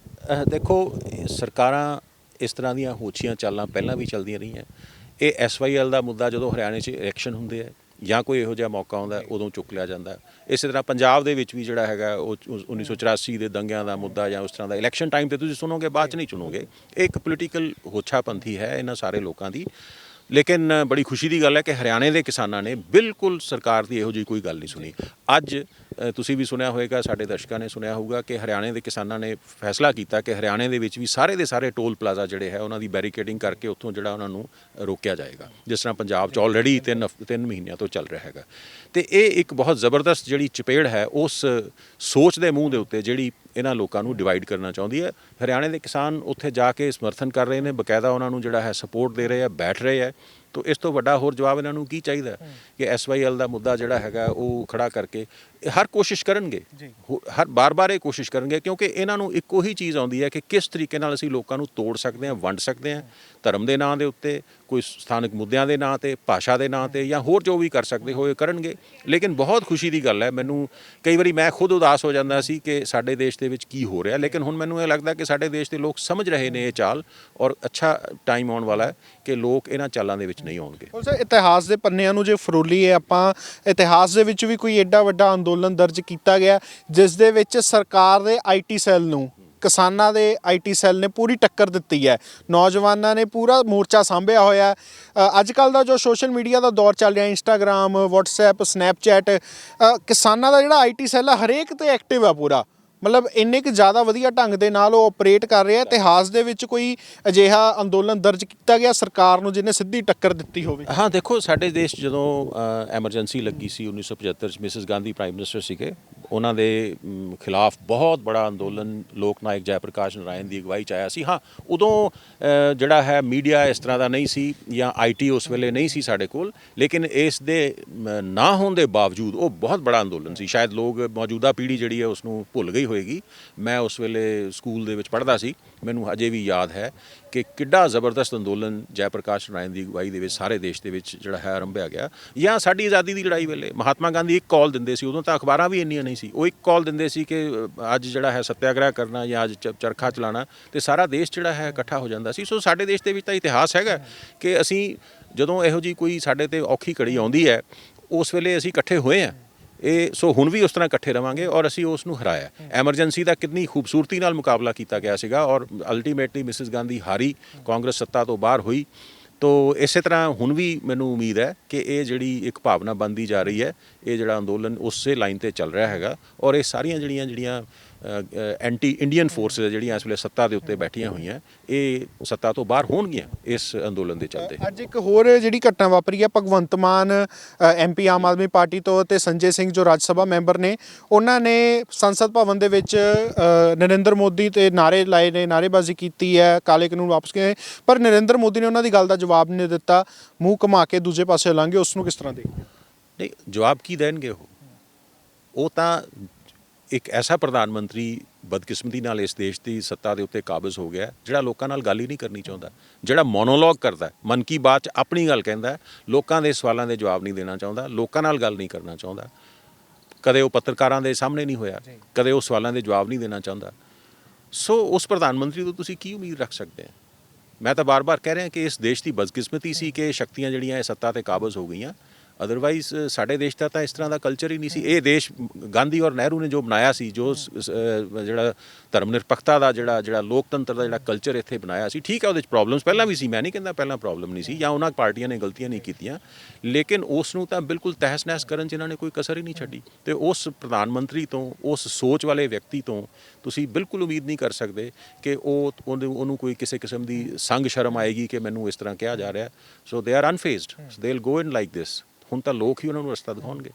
ਦੇਖੋ, ਸਰਕਾਰਾਂ ਇਸ ਤਰ੍ਹਾਂ ਦੀਆਂ ਹੋਛੀਆਂ ਚਾਲਾਂ ਪਹਿਲਾਂ ਵੀ ਚੱਲਦੀਆਂ ਰਹੀਆਂ। ਇਹ SYL ਦਾ ਮੁੱਦਾ ਜਦੋਂ ਹਰਿਆਣੇ 'ਚ ਇਲੈਕਸ਼ਨ ਹੁੰਦੇ ਆ ਜਾਂ ਕੋਈ ਇਹੋ ਜਿਹਾ ਮੌਕਾ ਆਉਂਦਾ ਉਦੋਂ ਚੁੱਕ ਲਿਆ ਜਾਂਦਾ। ਇਸੇ ਤਰ੍ਹਾਂ ਪੰਜਾਬ ਦੇ ਵਿੱਚ ਵੀ ਜਿਹੜਾ ਹੈਗਾ ਉਹ 1984 ਦੇ ਦੰਗਿਆਂ ਦਾ ਮੁੱਦਾ ਜਾਂ ਉਸ ਤਰ੍ਹਾਂ ਦਾ ਇਲੈਕਸ਼ਨ ਟਾਈਮ 'ਤੇ ਤੁਸੀਂ ਸੁਣੋਗੇ, ਬਾਅਦ 'ਚ ਨਹੀਂ ਸੁਣੋਗੇ। ਇਹ ਇੱਕ ਪੋਲੀਟੀਕਲ ਹੋਛਾਪੰਥੀ ਹੈ ਇਹਨਾਂ ਸਾਰੇ ਲੋਕਾਂ ਦੀ। ਲੇਕਿਨ ਬੜੀ ਖੁਸ਼ੀ ਦੀ ਗੱਲ ਹੈ ਕਿ ਹਰਿਆਣੇ ਦੇ ਕਿਸਾਨਾਂ ਨੇ ਬਿਲਕੁਲ ਸਰਕਾਰ ਦੀ ਇਹੋ ਜਿਹੀ ਕੋਈ ਗੱਲ ਨਹੀਂ ਸੁਣੀ। ਅੱਜ ਤੁਸੀਂ ਵੀ ਸੁਣਿਆ ਹੋਵੇਗਾ, ਸਾਡੇ ਦਰਸ਼ਕਾਂ ਨੇ ਸੁਣਿਆ ਹੋਊਗਾ ਕਿ ਹਰਿਆਣੇ ਦੇ ਕਿਸਾਨਾਂ ਨੇ ਫੈਸਲਾ ਕੀਤਾ ਕਿ ਹਰਿਆਣੇ ਦੇ ਵਿੱਚ ਵੀ ਸਾਰੇ ਦੇ ਸਾਰੇ ਟੋਲ ਪਲਾਜ਼ਾ ਜਿਹੜੇ ਹੈ ਉਹਨਾਂ ਦੀ ਬੈਰੀਕੇਡਿੰਗ ਕਰਕੇ ਉੱਥੋਂ ਜਿਹੜਾ ਉਹਨਾਂ ਨੂੰ ਰੋਕਿਆ ਜਾਏਗਾ, ਜਿਸ ਤਰ੍ਹਾਂ ਪੰਜਾਬ 'ਚ ਆਲਰੇਡੀ 3 ਮਹੀਨਿਆਂ ਤੋਂ ਚੱਲ ਰਿਹਾ ਹੈਗਾ। ਅਤੇ ਇਹ ਇੱਕ ਬਹੁਤ ਜ਼ਬਰਦਸਤ ਜਿਹੜੀ ਚਪੇੜ ਹੈ ਉਸ ਸੋਚ ਦੇ ਮੂੰਹ ਦੇ ਉੱਤੇ ਜਿਹੜੀ ਇਹਨਾਂ ਲੋਕਾਂ ਨੂੰ ਡਿਵਾਈਡ ਕਰਨਾ ਚਾਹੁੰਦੀ ਹੈ। ਹਰਿਆਣੇ ਦੇ ਕਿਸਾਨ ਉੱਥੇ ਜਾ ਕੇ ਸਮਰਥਨ ਕਰ ਰਹੇ ਨੇ, ਬਕਾਇਦਾ ਉਹਨਾਂ ਨੂੰ ਜਿਹੜਾ ਹੈ ਸਪੋਰਟ ਦੇ ਰਹੇ ਆ, ਬੈਠ ਰਹੇ ਹੈ। ਤੋ ਇਸ ਤੋਂ ਵੱਡਾ ਹੋਰ ਜਵਾਬ ਇਹਨਾਂ ਨੂੰ ਕੀ ਚਾਹੀਦਾ ਕਿ SYL ਦਾ ਮੁੱਦਾ ਜਿਹੜਾ ਹੈਗਾ ਉਹ ਖੜਾ ਕਰਕੇ ਹਰ ਕੋਸ਼ਿਸ਼ ਕਰਨਗੇ, ਹਰ ਬਾਰ-ਬਾਰ ਇਹ ਕੋਸ਼ਿਸ਼ ਕਰਨਗੇ, ਕਿਉਂਕਿ ਇਹਨਾਂ ਨੂੰ ਇੱਕੋ ਹੀ ਚੀਜ਼ ਆਉਂਦੀ ਹੈ ਕਿ ਕਿਸ ਤਰੀਕੇ ਨਾਲ ਅਸੀਂ ਲੋਕਾਂ ਨੂੰ ਤੋੜ ਸਕਦੇ ਹਾਂ, ਵੰਡ ਸਕਦੇ ਹਾਂ, ਧਰਮ ਦੇ ਨਾਂ ਦੇ ਉੱਤੇ, ਕੋਈ ਸਥਾਨਕ ਮੁੱਦਿਆਂ ਦੇ ਨਾਂ 'ਤੇ, ਭਾਸ਼ਾ ਦੇ ਨਾਂ 'ਤੇ, ਜਾਂ ਹੋਰ ਜੋ ਵੀ ਕਰ ਸਕਦੇ ਹੋਏ ਕਰਨਗੇ। ਲੇਕਿਨ ਬਹੁਤ ਖੁਸ਼ੀ ਦੀ ਗੱਲ ਹੈ, ਮੈਨੂੰ ਕਈ ਵਾਰੀ ਮੈਂ ਖੁਦ ਉਦਾਸ ਹੋ ਜਾਂਦਾ ਸੀ ਕਿ ਸਾਡੇ ਦੇਸ਼ ਦੇ ਵਿੱਚ ਕੀ ਹੋ ਰਿਹਾ। ਲੇਕਿਨ ਹੁਣ ਮੈਨੂੰ ਇਹ ਲੱਗਦਾ ਕਿ ਸਾਡੇ ਦੇਸ਼ ਦੇ ਲੋਕ ਸਮਝ ਰਹੇ ਨੇ ਇਹ ਚਾਲ, ਔਰ ਅੱਛਾ ਟਾਈਮ ਆਉਣ ਵਾਲਾ ਹੈ ਕਿ ਲੋਕ ਇਹਨਾਂ ਚਾਲਾਂ ਦੇ ਵਿੱਚ ਨਹੀਂ ਆਉਣਗੇ। ਸਰ, ਇਤਿਹਾਸ ਦੇ ਪੰਨਿਆਂ ਨੂੰ ਜੇ ਫਰੋਲੀਏ ਆਪਾਂ, ਇਤਿਹਾਸ ਦੇ ਵਿੱਚ ਵੀ ਕੋਈ ਐਡਾ ਵੱਡਾ ਅੰਦੋਲਨ ਦਰਜ ਕੀਤਾ ਗਿਆ ਜਿਸ ਦੇ ਵਿੱਚ ਸਰਕਾਰ ਦੇ IT ਸੈੱਲ ਨੂੰ ਕਿਸਾਨਾਂ ਦੇ IT ਸੈੱਲ ਨੇ ਪੂਰੀ ਟੱਕਰ ਦਿੱਤੀ ਹੈ। ਨੌਜਵਾਨਾਂ ਨੇ ਪੂਰਾ ਮੋਰਚਾ ਸਾਂਭਿਆ ਹੋਇਆ। ਅੱਜ ਕੱਲ੍ਹ ਦਾ ਜੋ ਸੋਸ਼ਲ ਮੀਡੀਆ ਦਾ ਦੌਰ ਚੱਲ ਰਿਹਾ, ਇੰਸਟਾਗ੍ਰਾਮ, WhatsApp, ਸਨੈਪਚੈਟ, ਕਿਸਾਨਾਂ ਦਾ ਜਿਹੜਾ IT ਸੈੱਲ ਹੈ ਹਰੇਕ 'ਤੇ ਐਕਟਿਵ ਆ ਪੂਰਾ। ਮਤਲਬ ਇੰਨੇ ਕੁ ਜ਼ਿਆਦਾ ਵਧੀਆ ਢੰਗ ਦੇ ਨਾਲ ਉਹ ਆਪਰੇਟ ਕਰ ਰਿਹਾ। ਇਤਿਹਾਸ ਦੇ ਵਿੱਚ ਕੋਈ ਅਜਿਹਾ ਅੰਦੋਲਨ ਦਰਜ ਕੀਤਾ ਗਿਆ ਸਰਕਾਰ ਨੂੰ ਜਿਹਨੇ ਸਿੱਧੀ ਟੱਕਰ ਦਿੱਤੀ ਹੋਵੇ? ਹਾਂ, ਦੇਖੋ, ਸਾਡੇ ਦੇਸ਼ ਜਦੋਂ ਐਮਰਜੈਂਸੀ ਲੱਗੀ ਸੀ 1975 'ਚ, ਮਿਸਿਸ ਗਾਂਧੀ ਪ੍ਰਾਈਮ ਮਿਨਿਸਟਰ ਸੀਗੇ, ਉਹਨਾਂ ਦੇ ਖਿਲਾਫ ਬਹੁਤ ਬੜਾ ਅੰਦੋਲਨ ਲੋਕ ਨਾਇਕ ਜੈ ਪ੍ਰਕਾਸ਼ ਨਾਰਾਇਣ ਦੀ ਅਗਵਾਈ 'ਚ ਆਇਆ ਸੀ। ਹਾਂ, ਉਦੋਂ ਜਿਹੜਾ ਹੈ ਮੀਡੀਆ ਇਸ ਤਰ੍ਹਾਂ ਦਾ ਨਹੀਂ ਸੀ ਜਾਂ IT ਉਸ ਵੇਲੇ ਨਹੀਂ ਸੀ ਸਾਡੇ ਕੋਲ, ਲੇਕਿਨ ਇਸ ਦੇ ਨਾ ਹੋਣ ਦੇ ਬਾਵਜੂਦ ਉਹ ਬਹੁਤ ਬੜਾ ਅੰਦੋਲਨ ਸੀ। ਸ਼ਾਇਦ ਲੋਕ, ਮੌਜੂਦਾ ਪੀੜ੍ਹੀ ਜਿਹੜੀ ਹੈ ਉਸ ਨੂੰ ਭੁੱਲ ਗਈ ਹੋਏਗੀ। ਮੈਂ ਉਸ ਵੇਲੇ ਸਕੂਲ ਦੇ ਵਿੱਚ ਪੜ੍ਹਦਾ ਸੀ, ਮੈਨੂੰ ਅਜੇ ਵੀ ਯਾਦ ਹੈ ਕਿ ਕਿੱਡਾ ਜ਼ਬਰਦਸਤ ਅੰਦੋਲਨ ਜੈ ਪ੍ਰਕਾਸ਼ ਨਾਰਾਇਣ ਦੀ ਅਗਵਾਈ ਦੇ ਵਿੱਚ ਸਾਰੇ ਦੇਸ਼ ਦੇ ਵਿੱਚ ਜਿਹੜਾ ਹੈ ਆਰੰਭਿਆ ਗਿਆ। ਜਾਂ ਸਾਡੀ ਆਜ਼ਾਦੀ ਦੀ ਲੜਾਈ ਵੇਲੇ ਮਹਾਤਮਾ ਗਾਂਧੀ ਇੱਕ ਕਾਲ ਦਿੰਦੇ ਸੀ, ਉਦੋਂ ਤਾਂ ਅਖਬਾਰਾਂ ਵੀ ਇੰਨੀਆਂ ਨਹੀਂ ਸੀ, ਉਹ ਇੱਕ ਕਾਲ ਦਿੰਦੇ ਸੀ ਕਿ ਅੱਜ ਜਿਹੜਾ ਹੈ ਸੱਤਿਆਗ੍ਰਹਿ ਕਰਨਾ ਜਾਂ ਅੱਜ ਚਰਖਾ ਚਲਾਉਣਾ, ਤੇ ਸਾਰਾ ਦੇਸ਼ ਜਿਹੜਾ ਹੈ ਇਕੱਠਾ ਹੋ ਜਾਂਦਾ ਸੀ। ਸੋ ਸਾਡੇ ਦੇਸ਼ ਦੇ ਵਿੱਚ ਤਾਂ ਇਤਿਹਾਸ ਹੈਗਾ ਕਿ ਅਸੀਂ ਜਦੋਂ ਇਹੋ ਜਿਹੀ ਕੋਈ ਸਾਡੇ 'ਤੇ ਔਖੀ ਘੜੀ ਆਉਂਦੀ ਹੈ ਉਸ ਵੇਲੇ ਅਸੀਂ ਇਕੱਠੇ ਹੋਏ ਹਾਂ। ਸੋ ਹੁਣ ਵੀ ਉਸ ਤਰ੍ਹਾਂ ਇਕੱਠੇ ਰਵਾਂਗੇ ਔਰ ਅਸੀਂ ਉਸ ਨੂੰ ਹਰਾਇਆ। ਐਮਰਜੈਂਸੀ ਦਾ ਕਿੰਨੀ ਖੂਬਸੂਰਤੀ ਨਾਲ ਮੁਕਾਬਲਾ ਕੀਤਾ ਗਿਆ ਸੀਗਾ ਔਰ ਅਲਟੀਮੇਟਲੀ ਮਿਸਿਸ ਗਾਂਧੀ ਹਾਰੀ, ਕਾਂਗਰਸ ਸੱਤਾ ਤੋਂ ਬਾਹਰ ਹੋਈ। ਤੋ ਇਸੇ ਤਰ੍ਹਾਂ ਹੁਣ ਵੀ ਮੈਨੂੰ ਉਮੀਦ ਹੈ ਕਿ ਇਹ ਜਿਹੜੀ ਇੱਕ ਭਾਵਨਾ ਬਣਦੀ ਜਾ ਰਹੀ ਹੈ, ਇਹ ਜਿਹੜਾ ਅੰਦੋਲਨ ਉਸੇ ਲਾਈਨ 'ਤੇ ਚੱਲ ਰਿਹਾ ਹੈਗਾ ਔਰ ਇਹ ਸਾਰੀਆਂ ਜਿਹੜੀਆਂ ਐਂਟੀ ਇੰਡੀਅਨ ਫੋਰਸਿਸ ਜਿਹੜੀਆਂ ਇਸ ਵੇਲੇ ਸੱਤਾ ਦੇ ਉੱਤੇ ਬੈਠੀਆਂ ਹੋਈਆਂ, ਇਹ ਸੱਤਾ ਤੋਂ ਬਾਹਰ ਹੋਣਗੀਆਂ ਇਸ ਅੰਦੋਲਨ ਦੇ ਚੱਲਦੇ। ਅੱਜ ਇੱਕ ਹੋਰ ਜਿਹੜੀ ਘਟਨਾ ਵਾਪਰੀ ਹੈ, ਭਗਵੰਤ ਮਾਨ MP ਆਮ ਆਦਮੀ ਪਾਰਟੀ ਤੋਂ ਤੇ ਸੰਜੇ ਸਿੰਘ ਜੋ ਰਾਜ ਸਭਾ ਮੈਂਬਰ ਨੇ, ਉਹਨਾਂ ਨੇ ਸੰਸਦ ਭਵਨ ਦੇ ਵਿੱਚ ਨਰਿੰਦਰ ਮੋਦੀ ਤੇ ਨਾਅਰੇ ਲਾਏ ਨੇ, ਨਾਅਰੇਬਾਜ਼ੀ ਕੀਤੀ ਹੈ, ਕਾਲੇ ਕਾਨੂੰਨ ਵਾਪਸ ਗਏ, ਪਰ ਨਰਿੰਦਰ ਮੋਦੀ ਨੇ ਉਹਨਾਂ ਦੀ ਗੱਲ ਦਾ ਜਵਾਬ ਨਹੀਂ ਦਿੱਤਾ, ਮੂੰਹ ਘੁਮਾ ਕੇ ਦੂਜੇ ਪਾਸੇ ਲੰਘੇ। ਉਸ ਨੂੰ ਕਿਸ ਤਰ੍ਹਾਂ ਦੇਖਦੇ? ਨਹੀਂ, ਜਵਾਬ ਕੀ ਦੇਣਗੇ ਉਹ ਤਾਂ ਇੱਕ ਐਸਾ ਪ੍ਰਧਾਨ ਮੰਤਰੀ ਬਦਕਿਸਮਤੀ ਨਾਲ ਇਸ ਦੇਸ਼ ਦੀ ਸੱਤਾ ਦੇ ਉੱਤੇ ਕਾਬਜ਼ ਹੋ ਗਿਆ, ਜਿਹੜਾ ਲੋਕਾਂ ਨਾਲ ਗੱਲ ਹੀ ਨਹੀਂ ਕਰਨੀ ਚਾਹੁੰਦਾ, ਜਿਹੜਾ ਮੋਨੋਲੋਗ ਕਰਦਾ, ਮਨ ਕੀ ਬਾਤ 'ਚ ਆਪਣੀ ਗੱਲ ਕਹਿੰਦਾ, ਲੋਕਾਂ ਦੇ ਸਵਾਲਾਂ ਦੇ ਜਵਾਬ ਨਹੀਂ ਦੇਣਾ ਚਾਹੁੰਦਾ, ਲੋਕਾਂ ਨਾਲ ਗੱਲ ਨਹੀਂ ਕਰਨਾ ਚਾਹੁੰਦਾ। ਕਦੇ ਉਹ ਪੱਤਰਕਾਰਾਂ ਦੇ ਸਾਹਮਣੇ ਨਹੀਂ ਹੋਇਆ, ਕਦੇ ਉਹ ਸਵਾਲਾਂ ਦੇ ਜਵਾਬ ਨਹੀਂ ਦੇਣਾ ਚਾਹੁੰਦਾ। ਸੋ ਉਸ ਪ੍ਰਧਾਨ ਮੰਤਰੀ ਤੋਂ ਤੁਸੀਂ ਕੀ ਉਮੀਦ ਰੱਖ ਸਕਦੇ ਹੋ? ਮੈਂ ਤਾਂ ਬਾਰ-ਬਾਰ ਕਹਿ ਰਿਹਾ ਕਿ ਇਸ ਦੇਸ਼ ਦੀ ਬਦਕਿਸਮਤੀ ਸੀ ਕਿ ਸ਼ਕਤੀਆਂ ਜਿਹੜੀਆਂ ਇਹ ਸੱਤਾ 'ਤੇ ਕਾਬਜ਼ ਹੋ ਗਈਆਂ। ਅਦਰਵਾਈਜ਼ ਸਾਡੇ ਦੇਸ਼ ਦਾ ਤਾਂ ਇਸ ਤਰ੍ਹਾਂ ਦਾ ਕਲਚਰ ਹੀ ਨਹੀਂ ਸੀ। ਇਹ ਦੇਸ਼ ਗਾਂਧੀ ਔਰ ਨਹਿਰੂ ਨੇ ਜੋ ਬਣਾਇਆ ਸੀ, ਜੋ ਜਿਹੜਾ ਧਰਮ ਨਿਰਪੱਖਤਾ ਦਾ ਜਿਹੜਾ ਲੋਕਤੰਤਰ ਦਾ ਜਿਹੜਾ ਕਲਚਰ ਇੱਥੇ ਬਣਾਇਆ ਸੀ, ਠੀਕ ਹੈ ਉਹਦੇ 'ਚ ਪ੍ਰੋਬਲਮਸ ਪਹਿਲਾਂ ਵੀ ਸੀ, ਮੈਂ ਨਹੀਂ ਕਹਿੰਦਾ ਪਹਿਲਾਂ ਪ੍ਰੋਬਲਮ ਨਹੀਂ ਸੀ ਜਾਂ ਉਹਨਾਂ ਪਾਰਟੀਆਂ ਨੇ ਗਲਤੀਆਂ ਨਹੀਂ ਕੀਤੀਆਂ, ਲੇਕਿਨ ਉਸ ਨੂੰ ਤਾਂ ਬਿਲਕੁਲ ਤਹਿਸ ਨਹਿਸ ਕਰਨ 'ਚ ਇਹਨਾਂ ਨੇ ਕੋਈ ਕਸਰ ਹੀ ਨਹੀਂ ਛੱਡੀ। ਅਤੇ ਉਸ ਪ੍ਰਧਾਨ ਮੰਤਰੀ ਤੋਂ, ਉਸ ਸੋਚ ਵਾਲੇ ਵਿਅਕਤੀ ਤੋਂ ਤੁਸੀਂ ਬਿਲਕੁਲ ਉਮੀਦ ਨਹੀਂ ਕਰ ਸਕਦੇ ਕਿ ਉਹਨੂੰ ਕੋਈ ਕਿਸੇ ਕਿਸਮ ਦੀ ਸੰਗ ਸ਼ਰਮ ਆਏਗੀ ਕਿ ਮੈਨੂੰ ਇਸ ਤਰ੍ਹਾਂ ਕਿਹਾ ਜਾ ਰਿਹਾ। ਸੋ they are ਅਨਫੇਜ਼ਡ, they will go in like this. ਹੁਣ ਤਾਂ ਲੋਕ ਹੀ ਉਹਨਾਂ ਨੂੰ ਰਸਤਾ ਦਿਖਾਉਣਗੇ।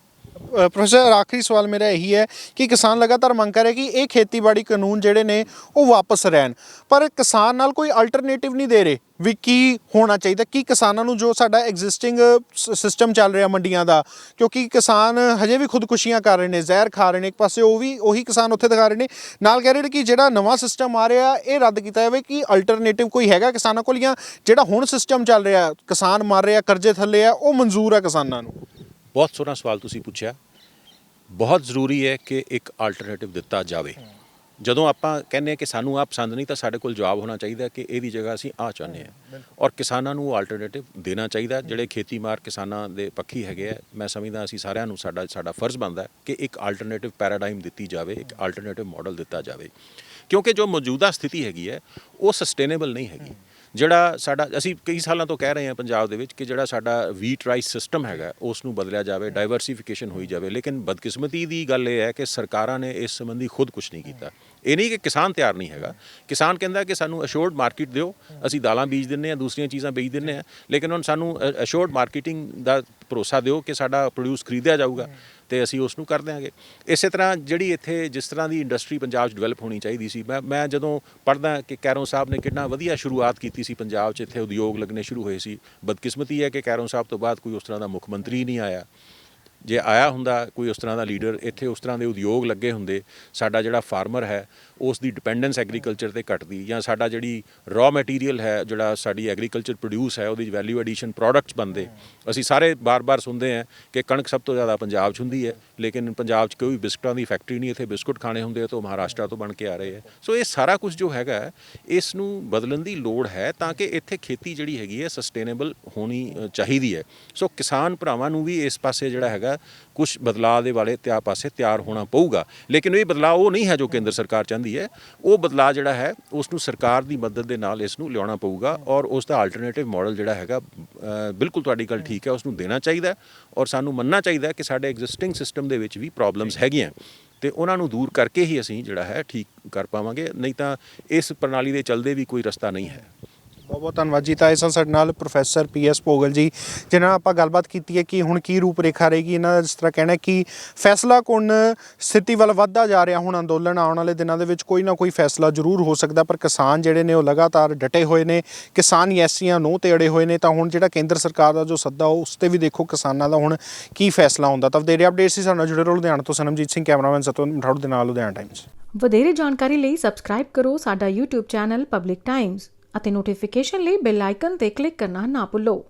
ਪ੍ਰੋਫੈਸਰ, ਆਖਰੀ ਸਵਾਲ ਮੇਰਾ ਇਹੀ ਹੈ ਕਿ ਕਿਸਾਨ ਲਗਾਤਾਰ ਮੰਗ ਕਰ ਰਹੇ ਕਿ ਇਹ ਖੇਤੀਬਾੜੀ ਕਾਨੂੰਨ ਜਿਹੜੇ ਨੇ ਉਹ ਵਾਪਸ ਰਹਿਣ, ਪਰ ਕਿਸਾਨ ਨਾਲ ਕੋਈ ਅਲਟਰਨੇਟਿਵ ਨਹੀਂ ਦੇ ਰਹੇ ਵੀ ਕੀ ਹੋਣਾ ਚਾਹੀਦਾ, ਕੀ ਕਿਸਾਨਾਂ ਨੂੰ ਜੋ ਸਾਡਾ ਐਗਜ਼ਿਸਟਿੰਗ ਸਿਸਟਮ ਚੱਲ ਰਿਹਾ ਮੰਡੀਆਂ ਦਾ, ਕਿਉਂਕਿ ਕਿਸਾਨ ਹਜੇ ਵੀ ਖੁਦਕੁਸ਼ੀਆਂ ਕਰ ਰਹੇ ਨੇ, ਜ਼ਹਿਰ ਖਾ ਰਹੇ ਨੇ, ਇੱਕ ਪਾਸੇ ਉਹੀ ਕਿਸਾਨ ਉੱਥੇ ਦਿਖਾ ਰਹੇ ਨੇ, ਨਾਲ ਕਹਿ ਰਹੇ ਨੇ ਕਿ ਜਿਹੜਾ ਨਵਾਂ ਸਿਸਟਮ ਆ ਰਿਹਾ ਇਹ ਰੱਦ ਕੀਤਾ ਜਾਵੇ। ਕਿ ਅਲਟਰਨੇਟਿਵ ਕੋਈ ਹੈਗਾ ਕਿਸਾਨਾਂ ਕੋਲ, ਜਾਂ ਜਿਹੜਾ ਹੁਣ ਸਿਸਟਮ ਚੱਲ ਰਿਹਾ, ਕਿਸਾਨ ਮਰ ਰਿਹਾ, ਕਰਜ਼ੇ ਥੱਲੇ ਆ, ਉਹ ਮਨਜ਼ੂਰ ਹੈ ਕਿਸਾਨਾਂ ਨੂੰ? ਬਹੁਤ ਸੋਹਣਾ ਸਵਾਲ ਤੁਸੀਂ ਪੁੱਛਿਆ। ਬਹੁਤ ਜ਼ਰੂਰੀ ਹੈ ਕਿ ਇੱਕ ਆਲਟਰਨੇਟਿਵ ਦਿੱਤਾ ਜਾਵੇ। ਜਦੋਂ ਆਪਾਂ ਕਹਿੰਦੇ ਹਾਂ ਕਿ ਸਾਨੂੰ ਆਹ ਪਸੰਦ ਨਹੀਂ, ਤਾਂ ਸਾਡੇ ਕੋਲ ਜਵਾਬ ਹੋਣਾ ਚਾਹੀਦਾ ਕਿ ਇਹਦੀ ਜਗ੍ਹਾ ਅਸੀਂ ਆਹ ਚਾਹੁੰਦੇ ਹਾਂ, ਔਰ ਕਿਸਾਨਾਂ ਨੂੰ ਆਲਟਰਨੇਟਿਵ ਦੇਣਾ ਚਾਹੀਦਾ। ਜਿਹੜੇ ਖੇਤੀਮਾਰ ਕਿਸਾਨਾਂ ਦੇ ਪੱਖੀ ਹੈਗੇ ਆ, ਮੈਂ ਸਮਝਦਾ ਅਸੀਂ ਸਾਰਿਆਂ ਨੂੰ ਸਾਡਾ ਫਰਜ਼ ਬਣਦਾ ਕਿ ਇੱਕ ਆਲਟਰਨੇਟਿਵ ਪੈਰਾਡਾਈਮ ਦਿੱਤੀ ਜਾਵੇ, ਇੱਕ ਆਲਟਰਨੇਟਿਵ ਮਾਡਲ ਦਿੱਤਾ ਜਾਵੇ, ਕਿਉਂਕਿ ਜੋ ਮੌਜੂਦਾ ਸਥਿਤੀ ਹੈਗੀ ਹੈ ਉਹ ਸਸਟੇਨੇਬਲ ਨਹੀਂ ਹੈਗੀ। ਜਿਹੜਾ ਸਾਡਾ, ਅਸੀਂ ਕਈ ਸਾਲਾਂ ਤੋਂ ਕਹਿ ਰਹੇ ਹਾਂ ਪੰਜਾਬ ਦੇ ਵਿੱਚ ਕਿ ਜਿਹੜਾ ਸਾਡਾ ਵੀਟ ਰਾਈਸ ਸਿਸਟਮ ਹੈਗਾ ਉਸ ਨੂੰ ਬਦਲਿਆ ਜਾਵੇ, ਡਾਈਵਰਸੀਫਿਕੇਸ਼ਨ ਹੋਈ ਜਾਵੇ, ਲੇਕਿਨ ਬਦਕਿਸਮਤੀ ਦੀ ਗੱਲ ਇਹ ਹੈ ਕਿ ਸਰਕਾਰਾਂ ਨੇ ਇਸ ਸੰਬੰਧੀ ਖੁਦ ਕੁਝ ਨਹੀਂ ਕੀਤਾ। ਇਹ ਨਹੀਂ ਕਿ ਕਿਸਾਨ ਤਿਆਰ ਨਹੀਂ ਹੈਗਾ, ਕਿਸਾਨ ਕਹਿੰਦਾ ਕਿ ਸਾਨੂੰ ਅਸ਼ੋਰਡ ਮਾਰਕੀਟ ਦਿਓ, ਅਸੀਂ ਦਾਲਾਂ ਬੀਜ ਦਿੰਦੇ ਹਾਂ, ਦੂਸਰੀਆਂ ਚੀਜ਼ਾਂ ਬੀਜ ਦਿੰਦੇ ਹਾਂ, ਲੇਕਿਨ ਹੁਣ ਸਾਨੂੰ ਅਸ਼ੋਰਡ ਮਾਰਕੀਟਿੰਗ ਦਾ ਭਰੋਸਾ ਦਿਓ ਕਿ ਸਾਡਾ ਪ੍ਰੋਡਿਊਸ ਖਰੀਦਿਆ ਜਾਊਗਾ ਤੇ ਅਸੀਂ ਉਸ ਨੂੰ ਕਰ ਦਿਆਂਗੇ। ਇਸੇ ਤਰ੍ਹਾਂ ਜਿਹੜੀ ਇੱਥੇ ਜਿਸ ਤਰ੍ਹਾਂ ਦੀ ਇੰਡਸਟਰੀ ਪੰਜਾਬ 'ਚ ਡਿਵੈਲਪ ਹੋਣੀ ਚਾਹੀਦੀ ਸੀ, ਮੈਂ ਜਦੋਂ ਪੜ੍ਹਦਾ ਕਿ ਕੈਰੋਂ ਸਾਹਿਬ ਨੇ ਕਿੰਨਾ ਵਧੀਆ ਸ਼ੁਰੂਆਤ ਕੀਤੀ ਸੀ ਪੰਜਾਬ 'ਚ, ਇੱਥੇ ਉਦਯੋਗ ਲੱਗਣੇ ਸ਼ੁਰੂ ਹੋਏ ਸੀ। ਬਦਕਿਸਮਤੀ ਹੈ ਕਿ ਕੈਰੋਂ ਸਾਹਿਬ ਤੋਂ ਬਾਅਦ ਕੋਈ ਉਸ ਤਰ੍ਹਾਂ ਦਾ ਮੁੱਖ ਮੰਤਰੀ ਨਹੀਂ ਆਇਆ। ਜੇ ਆਇਆ ਹੁੰਦਾ ਕੋਈ ਉਸ ਤਰ੍ਹਾਂ ਦਾ ਲੀਡਰ, ਇੱਥੇ ਉਸ ਤਰ੍ਹਾਂ ਦੇ ਉਦਯੋਗ ਲੱਗੇ ਹੁੰਦੇ, ਸਾਡਾ ਜਿਹੜਾ ਫਾਰਮਰ ਹੈ ਉਸ ਦੀ ਡਿਪੈਂਡੈਂਸ ਐਗਰੀਕਲਚਰ 'ਤੇ ਘਟਦੀ, ਜਾਂ ਸਾਡਾ ਜਿਹੜੀ ਰॉ ਮਟੀਰੀਅਲ ਹੈ, ਜਿਹੜਾ ਸਾਡੀ ਐਗਰੀਕਲਚਰ ਪ੍ਰੋਡਿਊਸ ਹੈ, ਉਹਦੀ ਵੈਲਿਊ ਐਡੀਸ਼ਨ ਪ੍ਰੋਡਕਟਸ ਬਣਦੇ। ਅਸੀਂ ਸਾਰੇ ਬਾਰ-ਬਾਰ ਸੁਣਦੇ ਹਾਂ ਕਿ ਕਣਕ ਸਭ ਤੋਂ ਜ਼ਿਆਦਾ ਪੰਜਾਬ 'ਚ ਹੁੰਦੀ ਹੈ, ਲੇਕਿਨ ਪੰਜਾਬ 'ਚ ਕੋਈ ਬਿਸਕੁਟਾਂ ਦੀ ਫੈਕਟਰੀ ਨਹੀਂ, ਇੱਥੇ ਬਿਸਕੁਟ ਖਾਣੇ ਹੁੰਦੇ ਆ ਤਾਂ ਮਹਾਰਾਸ਼ਟਰ ਤੋਂ ਬਣ ਕੇ ਆ ਰਹੇ ਹੈ। ਸੋ ਇਹ ਸਾਰਾ ਕੁਝ ਜੋ ਹੈਗਾ ਇਸ ਨੂੰ ਬਦਲਣ ਦੀ ਲੋੜ ਹੈ ਤਾਂ ਕਿ ਇੱਥੇ ਖੇਤੀ ਜਿਹੜੀ ਹੈਗੀ ਹੈ ਸਸਟੇਨੇਬਲ ਹੋਣੀ ਚਾਹੀਦੀ ਹੈ। ਸੋ ਕਿਸਾਨ ਭਰਾਵਾਂ ਨੂੰ ਵੀ ਇਸ ਪਾਸੇ ਜਿਹੜਾ ਹੈਗਾ ਕੁਝ ਬਦਲਾਅ ਦੇ ਵਾਲੇ ਪਾਸੇ ਤਿਆਰ ਹੋਣਾ ਪਊਗਾ, ਲੇਕਿਨ ਇਹ ਬਦਲਾਅ ਉਹ ਨਹੀਂ ਹੈ ਜੋ ਕੇਂਦਰ ਸਰਕਾਰ ਚਾਹੁੰਦੀ ਹੈ। ਉਹ ਬਦਲਾਅ ਜਿਹੜਾ ਹੈ ਉਸ ਨੂੰ ਸਰਕਾਰ ਦੀ ਮਦਦ ਦੇ ਨਾਲ ਇਸ ਨੂੰ ਲਿਆਉਣਾ ਪਊਗਾ, ਔਰ ਉਸ ਦਾ ਆਲਟਰਨੇਟਿਵ ਮਾਡਲ ਜਿਹੜਾ ਹੈਗਾ, ਬਿਲਕੁਲ ਤੁਹਾਡੀ ਗੱਲ ਠੀਕ ਹੈ, ਉਸ ਨੂੰ ਦੇਣਾ ਚਾਹੀਦਾ, ਔਰ ਸਾਨੂੰ ਮੰਨਣਾ ਚਾਹੀਦਾ ਕਿ ਸਾਡੇ ਐਗਜ਼ਿਸਟਿੰਗ ਸਿਸਟਮ ਦੇ ਵਿੱਚ ਵੀ ਪ੍ਰੋਬਲਮਸ ਹੈਗੀਆਂ ਤੇ ਉਹਨਾਂ ਨੂੰ ਦੂਰ ਕਰਕੇ ਹੀ ਅਸੀਂ ਜਿਹੜਾ ਹੈ ਠੀਕ ਕਰ ਪਾਵਾਂਗੇ, ਨਹੀਂ ਤਾਂ ਇਸ ਪ੍ਰਣਾਲੀ ਦੇ ਚੱਲਦੇ ਵੀ ਕੋਈ ਰਸਤਾ ਨਹੀਂ ਹੈ। ਬਹੁਤ ਬਹੁਤ ਧੰਨਵਾਦ ਜੀ। ਤਾਂ ਇਸ ਸਾਡੇ ਨਾਲ ਪ੍ਰੋਫੈਸਰ PS ਭੋਗਲ ਜੀ, ਜਿਨ੍ਹਾਂ ਨਾਲ ਆਪਾਂ ਗੱਲਬਾਤ ਕੀਤੀ ਹੈ ਕਿ ਹੁਣ ਕੀ ਰੂਪ ਰੇਖਾ ਰਹੇਗੀ ਇਹਨਾਂ ਦਾ। ਜਿਸ ਤਰ੍ਹਾਂ ਕਹਿਣਾ ਕਿ ਫੈਸਲਾ ਕੁੰਨ ਸਥਿਤੀ ਵੱਲ ਵੱਧਦਾ ਜਾ ਰਿਹਾ, ਹੁਣ ਅੰਦੋਲਨ ਆਉਣ ਵਾਲੇ ਦਿਨਾਂ ਦੇ ਵਿੱਚ ਕੋਈ ਨਾ ਕੋਈ ਫੈਸਲਾ ਜ਼ਰੂਰ ਹੋ ਸਕਦਾ, ਪਰ ਕਿਸਾਨ ਜਿਹੜੇ ਨੇ ਉਹ ਲਗਾਤਾਰ ਡਟੇ ਹੋਏ ਨੇ, ਕਿਸਾਨ ਯੈਸੀਆਂ ਨੂੰ ਤੇ ਅੜੇ ਹੋਏ ਨੇ। ਤਾਂ ਹੁਣ ਜਿਹੜਾ ਕੇਂਦਰ ਸਰਕਾਰ ਦਾ ਜੋ ਸੱਦਾ ਉਸ 'ਤੇ ਵੀ ਦੇਖੋ ਕਿਸਾਨਾਂ ਦਾ ਹੁਣ ਕੀ ਫੈਸਲਾ ਹੁੰਦਾ। ਤਾਂ ਵਧੇਰੇ ਅਪਡੇਟ ਸੀ ਸਾਡੇ ਨਾਲ ਜੁੜੇ ਰਹੋ। ਲੁਧਿਆਣਾ ਤੋਂ ਸਨਮਜੀਤ ਸਿੰਘ, ਕੈਮਰਾਮੈਨ ਸਤਵੰਤ ਮਠਾੜੂ ਦੇ ਨਾਲ, ਲੁਧਿਆਣਾ ਟਾਈਮਜ਼। ਵਧੇਰੇ ਜਾਣਕਾਰੀ ਲਈ ਸਬਸਕ੍ਰਾਈਬ ਕਰੋ ਸਾਡਾ YouTube ਚੈਨਲ ਪਬਲਿਕ ਟਾਈਮਜ਼ ਅਤੇ ਨੋਟੀਫਿਕੇਸ਼ਨ ਲਈ ਬੈਲ ਆਈਕਨ ਤੇ ਕਲਿੱਕ ਕਰਨਾ ਨਾ ਭੁੱਲੋ।